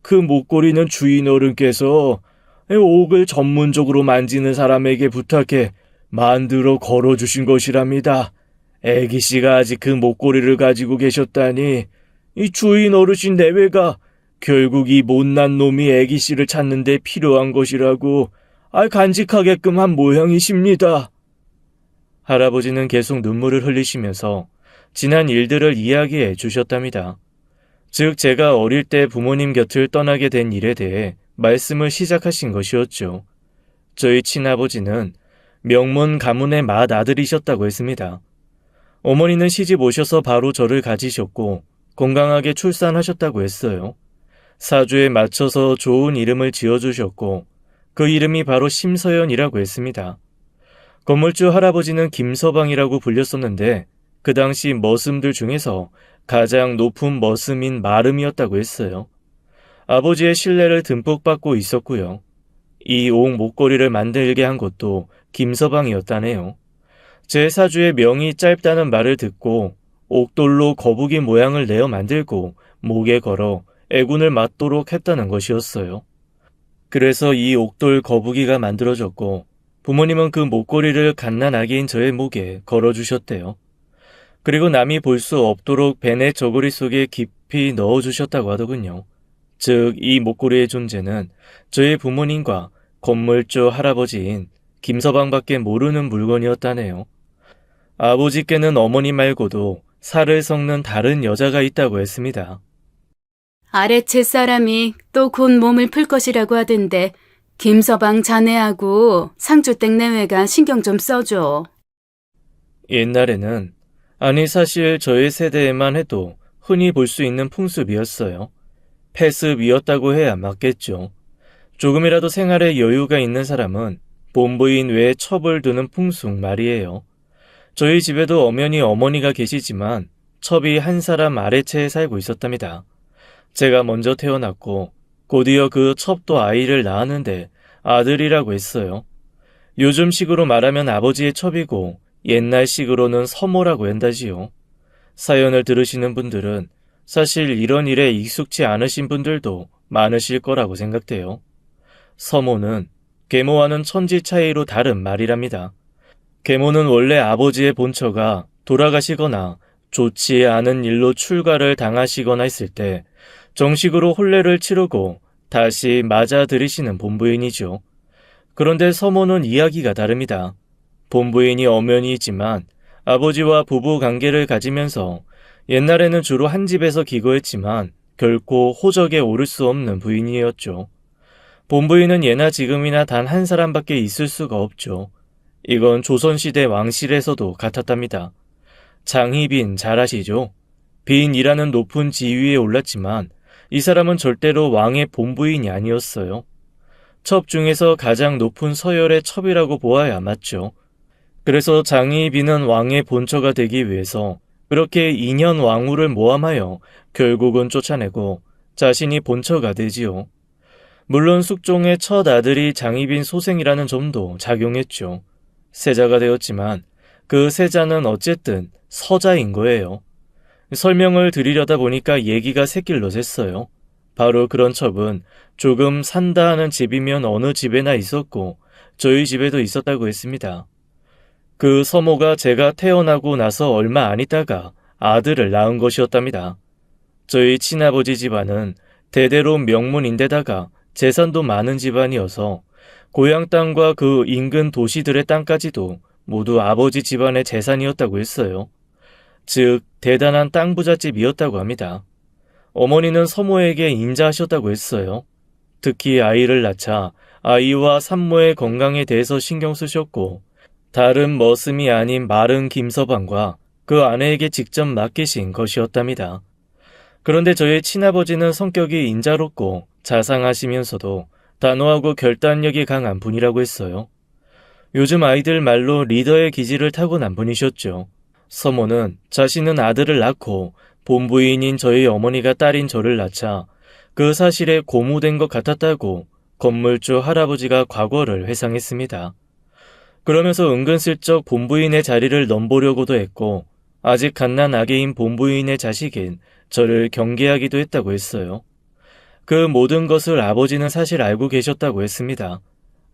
A: 그 목걸이는 주인 어른께서 옥을 전문적으로 만지는 사람에게 부탁해 만들어 걸어주신 것이랍니다. 애기씨가 아직 그 목걸이를 가지고 계셨다니 이 주인 어르신 내외가 결국 이 못난 놈이 애기씨를 찾는 데 필요한 것이라고 간직하게끔 한 모양이십니다. 할아버지는 계속 눈물을 흘리시면서 지난 일들을 이야기해 주셨답니다. 즉 제가 어릴 때 부모님 곁을 떠나게 된 일에 대해 말씀을 시작하신 것이었죠. 저희 친아버지는 명문 가문의 맏아들이셨다고 했습니다. 어머니는 시집 오셔서 바로 저를 가지셨고 건강하게 출산하셨다고 했어요. 사주에 맞춰서 좋은 이름을 지어주셨고 그 이름이 바로 심서연이라고 했습니다. 건물주 할아버지는 김서방이라고 불렸었는데 그 당시 머슴들 중에서 가장 높은 머슴인 마름이었다고 했어요. 아버지의 신뢰를 듬뿍 받고 있었고요. 이 옥 목걸이를 만들게 한 것도 김서방이었다네요. 제 사주의 명이 짧다는 말을 듣고 옥돌로 거북이 모양을 내어 만들고 목에 걸어 애군을 맞도록 했다는 것이었어요. 그래서 이 옥돌 거북이가 만들어졌고 부모님은 그 목걸이를 갓난아기인 저의 목에 걸어주셨대요. 그리고 남이 볼 수 없도록 벤의 저고리 속에 깊이 넣어주셨다고 하더군요. 즉 이 목걸이의 존재는 저의 부모님과 건물주 할아버지인 김서방밖에 모르는 물건이었다네요. 아버지께는 어머니 말고도 살을 섞는 다른 여자가 있다고 했습니다.
B: 아래채 사람이 또 곧 몸을 풀 것이라고 하던데 김서방 자네하고 상주댁 내외가 신경 좀 써줘.
A: 옛날에는 사실 저의 세대에만 해도 흔히 볼 수 있는 풍습이었어요. 폐습이었다고 해야 맞겠죠. 조금이라도 생활에 여유가 있는 사람은 본부인 외에 첩을 두는 풍습 말이에요. 저희 집에도 엄연히 어머니가 계시지만 첩이 한 사람 아래채에 살고 있었답니다. 제가 먼저 태어났고 곧이어 그 첩도 아이를 낳았는데 아들이라고 했어요. 요즘식으로 말하면 아버지의 첩이고 옛날식으로는 서모라고 한다지요. 사연을 들으시는 분들은 사실 이런 일에 익숙치 않으신 분들도 많으실 거라고 생각돼요. 서모는 계모와는 천지 차이로 다른 말이랍니다. 계모는 원래 아버지의 본처가 돌아가시거나 좋지 않은 일로 출가를 당하시거나 했을 때 정식으로 혼례를 치르고 다시 맞아들이시는 본부인이죠. 그런데 서모는 이야기가 다릅니다. 본부인이 엄연히있지만 아버지와 부부 관계를 가지면서 옛날에는 주로 한 집에서 기거했지만 결코 호적에 오를 수 없는 부인이었죠. 본부인은 예나 지금이나 단 한 사람밖에 있을 수가 없죠. 이건 조선시대 왕실에서도 같았답니다. 장희빈 잘 아시죠? 빈이라는 높은 지위에 올랐지만 이 사람은 절대로 왕의 본부인이 아니었어요. 첩 중에서 가장 높은 서열의 첩이라고 보아야 맞죠. 그래서 장희빈은 왕의 본처가 되기 위해서 그렇게 2년 왕후를 모함하여 결국은 쫓아내고 자신이 본처가 되지요. 물론 숙종의 첫 아들이 장희빈 소생이라는 점도 작용했죠. 세자가 되었지만 그 세자는 어쨌든 서자인 거예요. 설명을 드리려다 보니까 얘기가 새길로 샜어요. 바로 그런 첩은 조금 산다 하는 집이면 어느 집에나 있었고 저희 집에도 있었다고 했습니다. 그 서모가 제가 태어나고 나서 얼마 안 있다가 아들을 낳은 것이었답니다. 저희 친아버지 집안은 대대로 명문인데다가 재산도 많은 집안이어서 고향 땅과 그 인근 도시들의 땅까지도 모두 아버지 집안의 재산이었다고 했어요. 즉 대단한 땅 부잣집이었다고 합니다. 어머니는 서모에게 인자하셨다고 했어요. 특히 아이를 낳자 아이와 산모의 건강에 대해서 신경 쓰셨고 다른 머슴이 아닌 마른 김서방과 그 아내에게 직접 맡기신 것이었답니다. 그런데 저의 친아버지는 성격이 인자롭고 자상하시면서도 단호하고 결단력이 강한 분이라고 했어요. 요즘 아이들 말로 리더의 기질을 타고난 분이셨죠. 서모는 자신은 아들을 낳고 본부인인 저희 어머니가 딸인 저를 낳자 그 사실에 고무된 것 같았다고 건물주 할아버지가 과거를 회상했습니다. 그러면서 은근슬쩍 본부인의 자리를 넘보려고도 했고 아직 갓난 아기인 본부인의 자식인 저를 경계하기도 했다고 했어요. 그 모든 것을 아버지는 사실 알고 계셨다고 했습니다.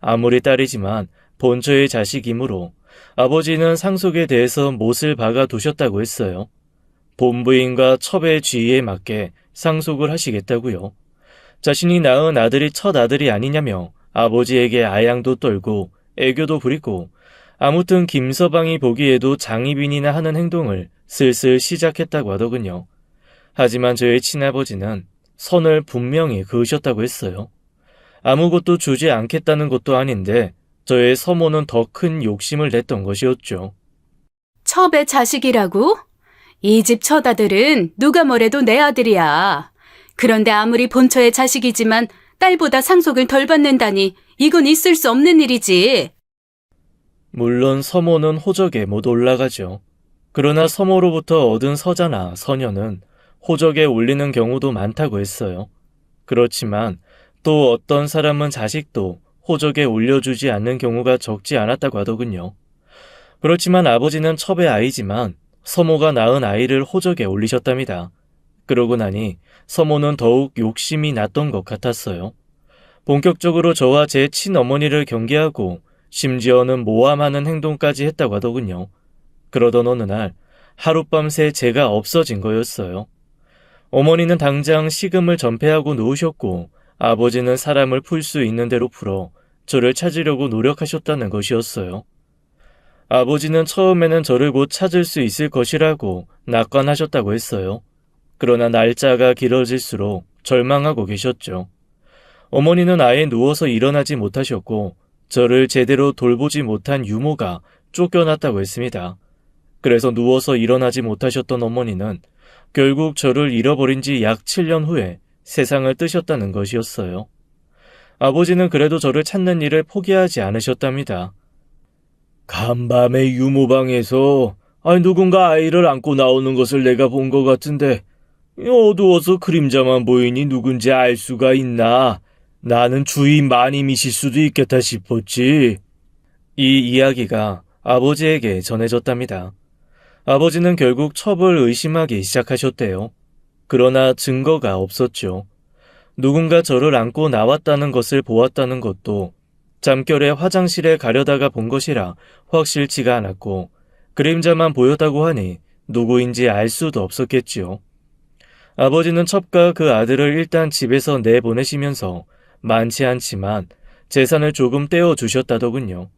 A: 아무리 딸이지만 본처의 자식이므로 아버지는 상속에 대해서 못을 박아 두셨다고 했어요. 본부인과 첩의 지위에 맞게 상속을 하시겠다고요. 자신이 낳은 아들이 첫 아들이 아니냐며 아버지에게 아양도 떨고 애교도 부리고 아무튼 김서방이 보기에도 장희빈이나 하는 행동을 슬슬 시작했다고 하더군요. 하지만 저의 친아버지는 선을 분명히 그으셨다고 했어요. 아무것도 주지 않겠다는 것도 아닌데 저의 서모는 더 큰 욕심을 냈던 것이었죠.
B: 첩의 자식이라고? 이 집 처다들은 누가 뭐래도 내 아들이야. 그런데 아무리 본처의 자식이지만 딸보다 상속을 덜 받는다니 이건 있을 수 없는 일이지.
A: 물론 서모는 호적에 못 올라가죠. 그러나 서모로부터 얻은 서자나 서녀는 호적에 올리는 경우도 많다고 했어요. 그렇지만 또 어떤 사람은 자식도 호적에 올려주지 않는 경우가 적지 않았다고 하더군요. 그렇지만 아버지는 첩의 아이지만 서모가 낳은 아이를 호적에 올리셨답니다. 그러고 나니 서모는 더욱 욕심이 났던 것 같았어요. 본격적으로 저와 제 친어머니를 경계하고 심지어는 모함하는 행동까지 했다고 하더군요. 그러던 어느 날 하룻밤새 제가 없어진 거였어요. 어머니는 당장 식음을 전폐하고 누우셨고 아버지는 사람을 풀 수 있는 대로 풀어 저를 찾으려고 노력하셨다는 것이었어요. 아버지는 처음에는 저를 곧 찾을 수 있을 것이라고 낙관하셨다고 했어요. 그러나 날짜가 길어질수록 절망하고 계셨죠. 어머니는 아예 누워서 일어나지 못하셨고 저를 제대로 돌보지 못한 유모가 쫓겨났다고 했습니다. 그래서 누워서 일어나지 못하셨던 어머니는 결국 저를 잃어버린 지 약 7년 후에 세상을 뜨셨다는 것이었어요. 아버지는 그래도 저를 찾는 일을 포기하지 않으셨답니다. 간밤에 유모방에서 누군가 아이를 안고 나오는 것을 내가 본 것 같은데 어두워서 그림자만 보이니 누군지 알 수가 있나? 나는 주인 마님이실 수도 있겠다 싶었지. 이 이야기가 아버지에게 전해졌답니다. 아버지는 결국 첩을 의심하기 시작하셨대요. 그러나 증거가 없었죠. 누군가 저를 안고 나왔다는 것을 보았다는 것도 잠결에 화장실에 가려다가 본 것이라 확실치가 않았고 그림자만 보였다고 하니 누구인지 알 수도 없었겠지요. 아버지는 첩과 그 아들을 일단 집에서 내보내시면서 많지 않지만 재산을 조금 떼어주셨다더군요.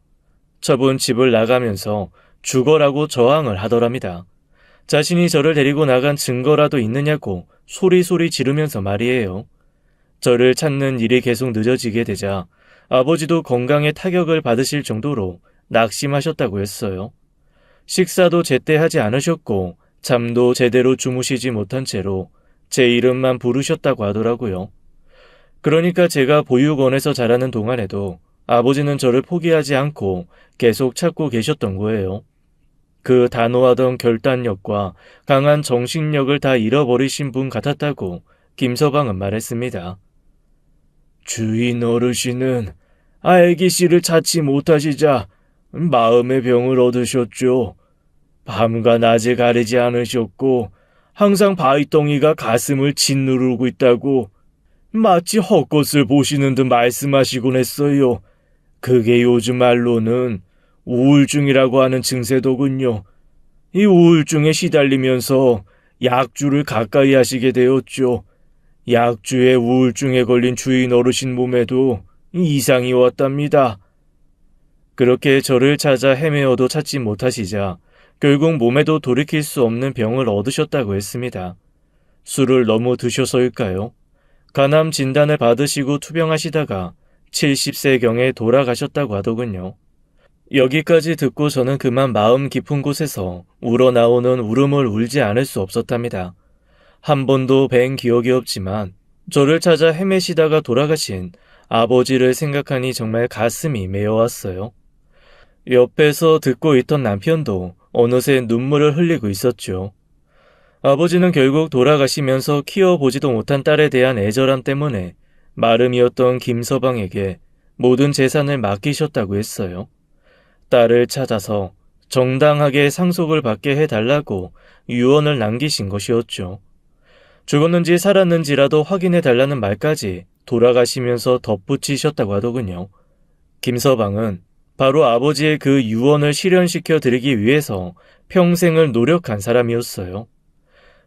A: 첩은 집을 나가면서 죽어라고 저항을 하더랍니다. 자신이 저를 데리고 나간 증거라도 있느냐고 소리소리 지르면서 말이에요. 저를 찾는 일이 계속 늦어지게 되자 아버지도 건강에 타격을 받으실 정도로 낙심하셨다고 했어요. 식사도 제때 하지 않으셨고 잠도 제대로 주무시지 못한 채로 제 이름만 부르셨다고 하더라고요. 그러니까 제가 보육원에서 자라는 동안에도 아버지는 저를 포기하지 않고 계속 찾고 계셨던 거예요. 그 단호하던 결단력과 강한 정신력을 다 잃어버리신 분 같았다고 김서방은 말했습니다. 주인 어르신은 아기 씨를 찾지 못하시자 마음의 병을 얻으셨죠. 밤과 낮에 가리지 않으셨고 항상 바위덩이가 가슴을 짓누르고 있다고 마치 헛것을 보시는 듯 말씀하시곤 했어요. 그게 요즘 말로는 우울증이라고 하는 증세더군요. 이 우울증에 시달리면서 약주를 가까이 하시게 되었죠. 약주에 우울증에 걸린 주인 어르신 몸에도 이상이 왔답니다. 그렇게 저를 찾아 헤매어도 찾지 못하시자 결국 몸에도 돌이킬 수 없는 병을 얻으셨다고 했습니다. 술을 너무 드셔서일까요? 간암 진단을 받으시고 투병하시다가 70세경에 돌아가셨다고 하더군요. 여기까지 듣고 저는 그만 마음 깊은 곳에서 우러나오는 울음을 울지 않을 수 없었답니다. 한 번도 뵌 기억이 없지만 저를 찾아 헤매시다가 돌아가신 아버지를 생각하니 정말 가슴이 메어왔어요. 옆에서 듣고 있던 남편도 어느새 눈물을 흘리고 있었죠. 아버지는 결국 돌아가시면서 키워보지도 못한 딸에 대한 애절함 때문에 마름이었던 김서방에게 모든 재산을 맡기셨다고 했어요. 딸을 찾아서 정당하게 상속을 받게 해달라고 유언을 남기신 것이었죠. 죽었는지 살았는지라도 확인해달라는 말까지 돌아가시면서 덧붙이셨다고 하더군요. 김서방은 바로 아버지의 그 유언을 실현시켜 드리기 위해서 평생을 노력한 사람이었어요.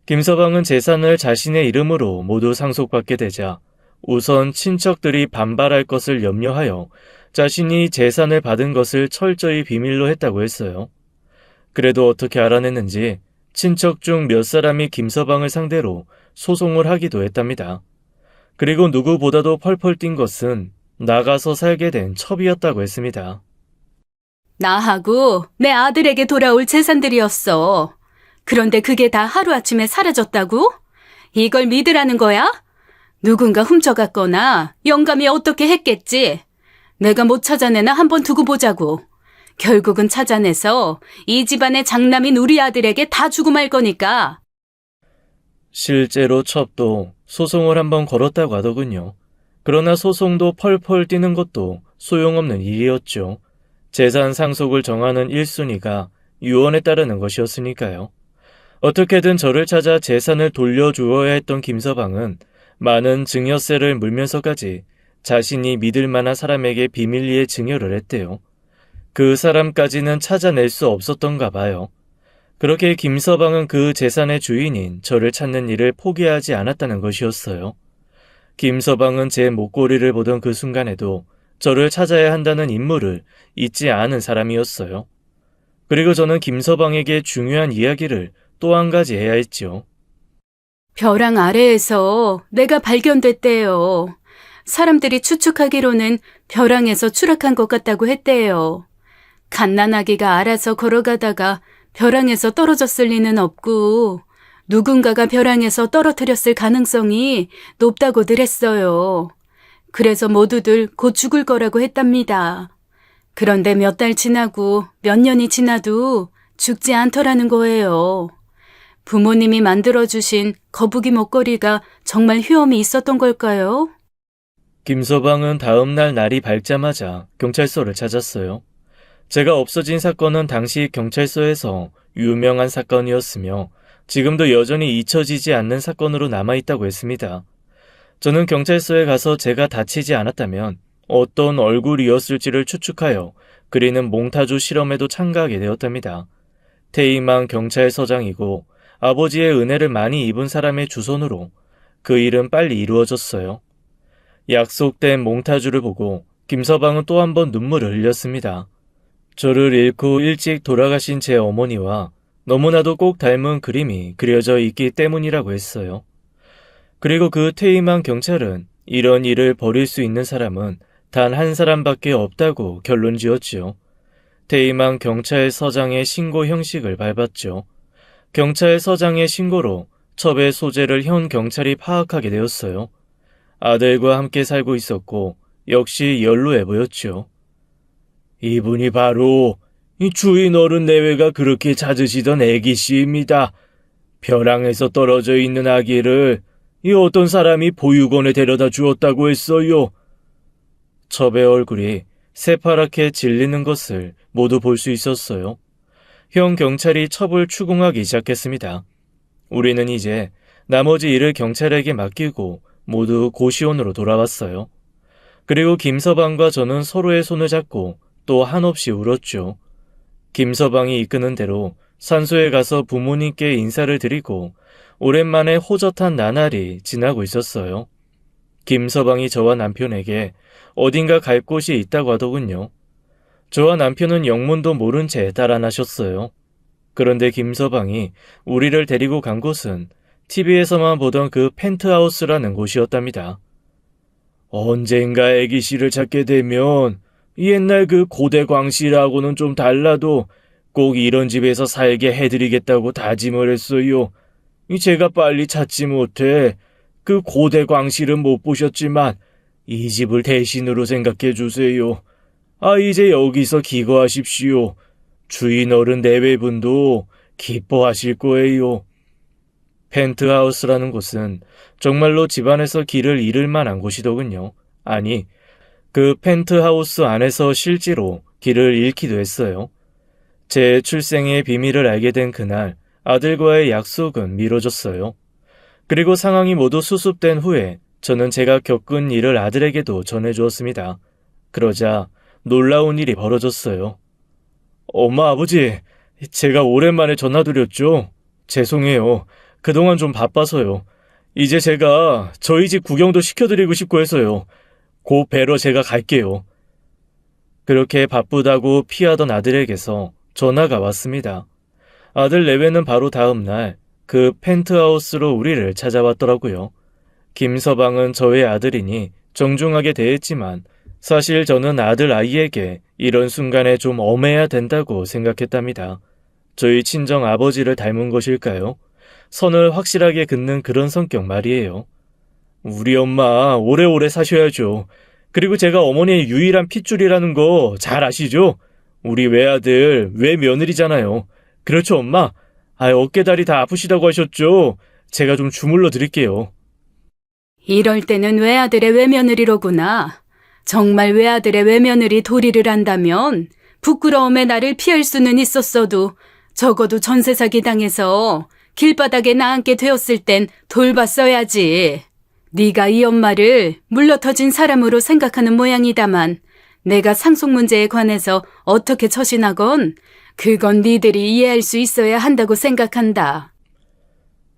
A: 김서방은 재산을 자신의 이름으로 모두 상속받게 되자 우선 친척들이 반발할 것을 염려하여 자신이 재산을 받은 것을 철저히 비밀로 했다고 했어요. 그래도 어떻게 알아냈는지 친척 중 몇 사람이 김서방을 상대로 소송을 하기도 했답니다. 그리고 누구보다도 펄펄 뛴 것은 나가서 살게 된 첩이었다고 했습니다.
B: 나하고 내 아들에게 돌아올 재산들이었어. 그런데 그게 다 하루아침에 사라졌다고? 이걸 믿으라는 거야? 누군가 훔쳐갔거나 영감이 어떻게 했겠지. 내가 못 찾아내나 한번 두고 보자고. 결국은 찾아내서 이 집안의 장남인 우리 아들에게 다 주고 말 거니까.
A: 실제로 첩도 소송을 한번 걸었다고 하더군요. 그러나 소송도 펄펄 뛰는 것도 소용없는 일이었죠. 재산 상속을 정하는 1순위가 유언에 따르는 것이었으니까요. 어떻게든 저를 찾아 재산을 돌려주어야 했던 김서방은 많은 증여세를 물면서까지 자신이 믿을 만한 사람에게 비밀리에 증여를 했대요. 그 사람까지는 찾아낼 수 없었던가 봐요. 그렇게 김서방은 그 재산의 주인인 저를 찾는 일을 포기하지 않았다는 것이었어요. 김서방은 제 목걸이를 보던 그 순간에도 저를 찾아야 한다는 임무를 잊지 않은 사람이었어요. 그리고 저는 김서방에게 중요한 이야기를 또 한 가지 해야 했죠.
B: 벼랑 아래에서 내가 발견됐대요. 사람들이 추측하기로는 벼랑에서 추락한 것 같다고 했대요. 갓난아기가 알아서 걸어가다가 벼랑에서 떨어졌을 리는 없고 누군가가 벼랑에서 떨어뜨렸을 가능성이 높다고들 했어요. 그래서 모두들 곧 죽을 거라고 했답니다. 그런데 몇 달 지나고 몇 년이 지나도 죽지 않더라는 거예요. 부모님이 만들어주신 거북이 목걸이가 정말 효험이 있었던 걸까요?
A: 김서방은 다음 날 날이 밝자마자 경찰서를 찾았어요. 제가 없어진 사건은 당시 경찰서에서 유명한 사건이었으며 지금도 여전히 잊혀지지 않는 사건으로 남아있다고 했습니다. 저는 경찰서에 가서 제가 다치지 않았다면 어떤 얼굴이었을지를 추측하여 그리는 몽타주 실험에도 참가하게 되었답니다. 퇴임한 경찰서장이고 아버지의 은혜를 많이 입은 사람의 주선으로 그 일은 빨리 이루어졌어요. 약속된 몽타주를 보고 김서방은 또 한 번 눈물을 흘렸습니다. 저를 잃고 일찍 돌아가신 제 어머니와 너무나도 꼭 닮은 그림이 그려져 있기 때문이라고 했어요. 그리고 그 퇴임한 경찰은 이런 일을 벌일 수 있는 사람은 단 한 사람밖에 없다고 결론 지었지요. 퇴임한 경찰서장의 신고 형식을 밟았죠. 경찰서장의 신고로 첩의 소재를 현 경찰이 파악하게 되었어요. 아들과 함께 살고 있었고 역시 연로해 보였죠. 이분이 바로 이 주인 어른 내외가 그렇게 찾으시던 애기씨입니다. 벼랑에서 떨어져 있는 아기를 이 어떤 사람이 보육원에 데려다 주었다고 했어요. 첩의 얼굴이 새파랗게 질리는 것을 모두 볼 수 있었어요. 형 경찰이 첩을 추궁하기 시작했습니다. 우리는 이제 나머지 일을 경찰에게 맡기고 모두 고시원으로 돌아왔어요. 그리고 김서방과 저는 서로의 손을 잡고 또 한없이 울었죠. 김서방이 이끄는 대로 산소에 가서 부모님께 인사를 드리고 오랜만에 호젓한 나날이 지나고 있었어요. 김서방이 저와 남편에게 어딘가 갈 곳이 있다고 하더군요. 저와 남편은 영문도 모른 채 따라 나셨어요. 그런데 김서방이 우리를 데리고 간 곳은 TV에서만 보던 그 펜트하우스라는 곳이었답니다. 언젠가 애기씨를 찾게 되면 옛날 그 고대 광씨라고는 좀 달라도 꼭 이런 집에서 살게 해드리겠다고 다짐을 했어요. 제가 빨리 찾지 못해 그 고대 광씨를 못 보셨지만 이 집을 대신으로 생각해 주세요. 이제 여기서 기거하십시오. 주인 어른 내외분도 기뻐하실 거예요. 펜트하우스라는 곳은 정말로 집안에서 길을 잃을 만한 곳이더군요. 아니, 그 펜트하우스 안에서 실제로 길을 잃기도 했어요. 제 출생의 비밀을 알게 된 그날 아들과의 약속은 미뤄졌어요. 그리고 상황이 모두 수습된 후에 저는 제가 겪은 일을 아들에게도 전해주었습니다. 그러자 놀라운 일이 벌어졌어요. 엄마, 아버지, 제가 오랜만에 전화드렸죠? 죄송해요. 그동안 좀 바빠서요. 이제 제가 저희 집 구경도 시켜드리고 싶고 해서요. 곧 뵈러 제가 갈게요. 그렇게 바쁘다고 피하던 아들에게서 전화가 왔습니다. 아들 내외는 바로 다음 날 그 펜트하우스로 우리를 찾아왔더라고요. 김서방은 저의 아들이니 정중하게 대했지만 사실 저는 아들 아이에게 이런 순간에 좀 엄해야 된다고 생각했답니다. 저희 친정 아버지를 닮은 것일까요? 선을 확실하게 긋는 그런 성격 말이에요. 우리 엄마 오래오래 사셔야죠. 그리고 제가 어머니의 유일한 핏줄이라는 거 잘 아시죠? 우리 외아들, 외며느리잖아요. 그렇죠, 엄마? 어깨다리 다 아프시다고 하셨죠? 제가 좀 주물러 드릴게요.
B: 이럴 때는 외아들의 외며느리로구나. 정말 외아들의 외며느리 도리를 한다면 부끄러움에 나를 피할 수는 있었어도 적어도 전세 사기 당해서 길바닥에 나앉게 되었을 땐 돌봤어야지. 네가 이 엄마를 물러터진 사람으로 생각하는 모양이다만 내가 상속 문제에 관해서 어떻게 처신하건 그건 니들이 이해할 수 있어야 한다고 생각한다.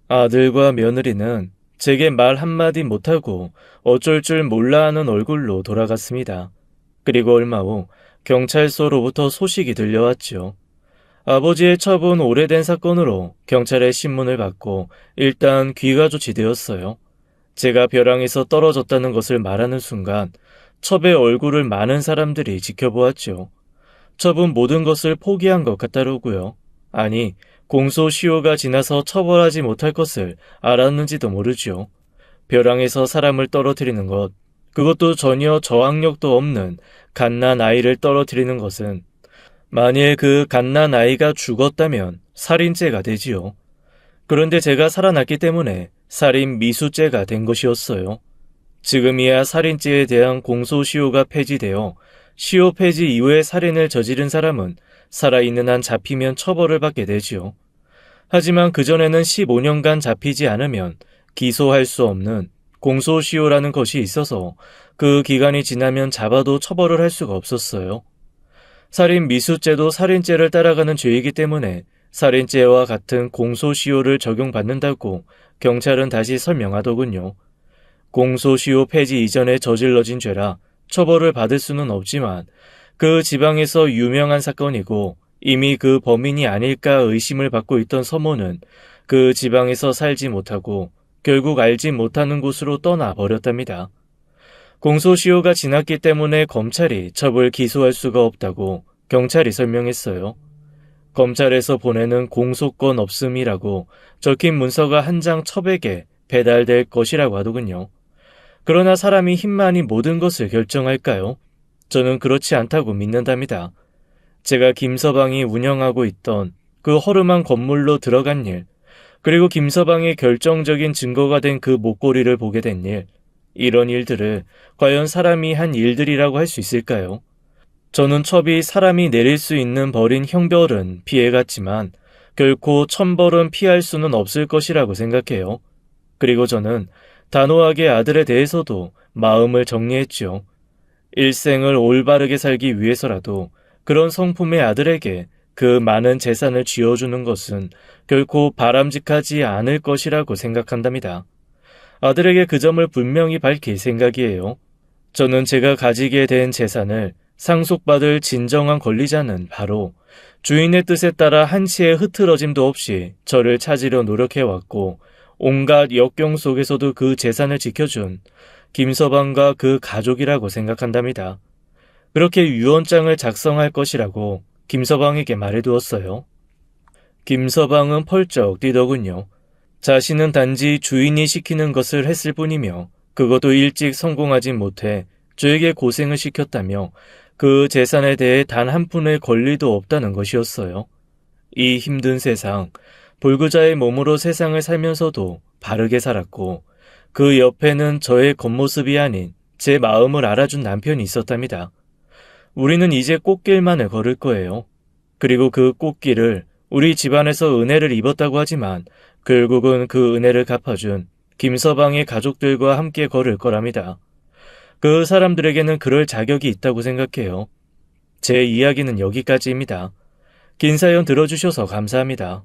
A: 아들과 며느리는 제게 말 한마디 못하고 어쩔 줄 몰라 하는 얼굴로 돌아갔습니다. 그리고 얼마 후 경찰서로부터 소식이 들려왔죠. 아버지의 처분 오래된 사건으로 경찰의 신문을 받고 일단 귀가 조치되었어요. 제가 벼랑에서 떨어졌다는 것을 말하는 순간 첩의 얼굴을 많은 사람들이 지켜보았죠. 첩은 모든 것을 포기한 것 같다로고요. 아니, 공소시효가 지나서 처벌하지 못할 것을 알았는지도 모르죠. 벼랑에서 사람을 떨어뜨리는 것, 그것도 전혀 저항력도 없는 갓난 아이를 떨어뜨리는 것은 만일 그 갓난 아이가 죽었다면 살인죄가 되지요. 그런데 제가 살아났기 때문에 살인 미수죄가 된 것이었어요. 지금이야 살인죄에 대한 공소시효가 폐지되어 시효 폐지 이후에 살인을 저지른 사람은 살아있는 한 잡히면 처벌을 받게 되지요. 하지만 그전에는 15년간 잡히지 않으면 기소할 수 없는 공소시효라는 것이 있어서 그 기간이 지나면 잡아도 처벌을 할 수가 없었어요. 살인 미수죄도 살인죄를 따라가는 죄이기 때문에 살인죄와 같은 공소시효를 적용받는다고 경찰은 다시 설명하더군요. 공소시효 폐지 이전에 저질러진 죄라 처벌을 받을 수는 없지만 그 지방에서 유명한 사건이고 이미 그 범인이 아닐까 의심을 받고 있던 서모는 그 지방에서 살지 못하고 결국 알지 못하는 곳으로 떠나버렸답니다. 공소시효가 지났기 때문에 검찰이 첩을 기소할 수가 없다고 경찰이 설명했어요. 검찰에서 보내는 공소권 없음이라고 적힌 문서가 한 장 첩에게 배달될 것이라고 하더군요. 그러나 사람이 힘만이 모든 것을 결정할까요? 저는 그렇지 않다고 믿는답니다. 제가 김서방이 운영하고 있던 그 허름한 건물로 들어간 일, 그리고 김서방의 결정적인 증거가 된 그 목걸이를 보게 된 일, 이런 일들을 과연 사람이 한 일들이라고 할 수 있을까요? 저는 첩이 사람이 내릴 수 있는 벌인 형벌은 피해갔지만 결코 천벌은 피할 수는 없을 것이라고 생각해요. 그리고 저는 단호하게 아들에 대해서도 마음을 정리했죠. 일생을 올바르게 살기 위해서라도 그런 성품의 아들에게 그 많은 재산을 쥐어주는 것은 결코 바람직하지 않을 것이라고 생각한답니다. 아들에게 그 점을 분명히 밝힐 생각이에요. 저는 제가 가지게 된 재산을 상속받을 진정한 권리자는 바로 주인의 뜻에 따라 한치의 흐트러짐도 없이 저를 찾으려 노력해왔고 온갖 역경 속에서도 그 재산을 지켜준 김서방과 그 가족이라고 생각한답니다. 그렇게 유언장을 작성할 것이라고 김서방에게 말해두었어요. 김서방은 펄쩍 뛰더군요. 자신은 단지 주인이 시키는 것을 했을 뿐이며 그것도 일찍 성공하지 못해 저에게 고생을 시켰다며 그 재산에 대해 단 한 푼의 권리도 없다는 것이었어요. 이 힘든 세상, 불구자의 몸으로 세상을 살면서도 바르게 살았고 그 옆에는 저의 겉모습이 아닌 제 마음을 알아준 남편이 있었답니다. 우리는 이제 꽃길만을 걸을 거예요. 그리고 그 꽃길을 우리 집안에서 은혜를 입었다고 하지만 결국은 그 은혜를 갚아준 김서방의 가족들과 함께 걸을 거랍니다. 그 사람들에게는 그럴 자격이 있다고 생각해요. 제 이야기는 여기까지입니다. 긴 사연 들어주셔서 감사합니다.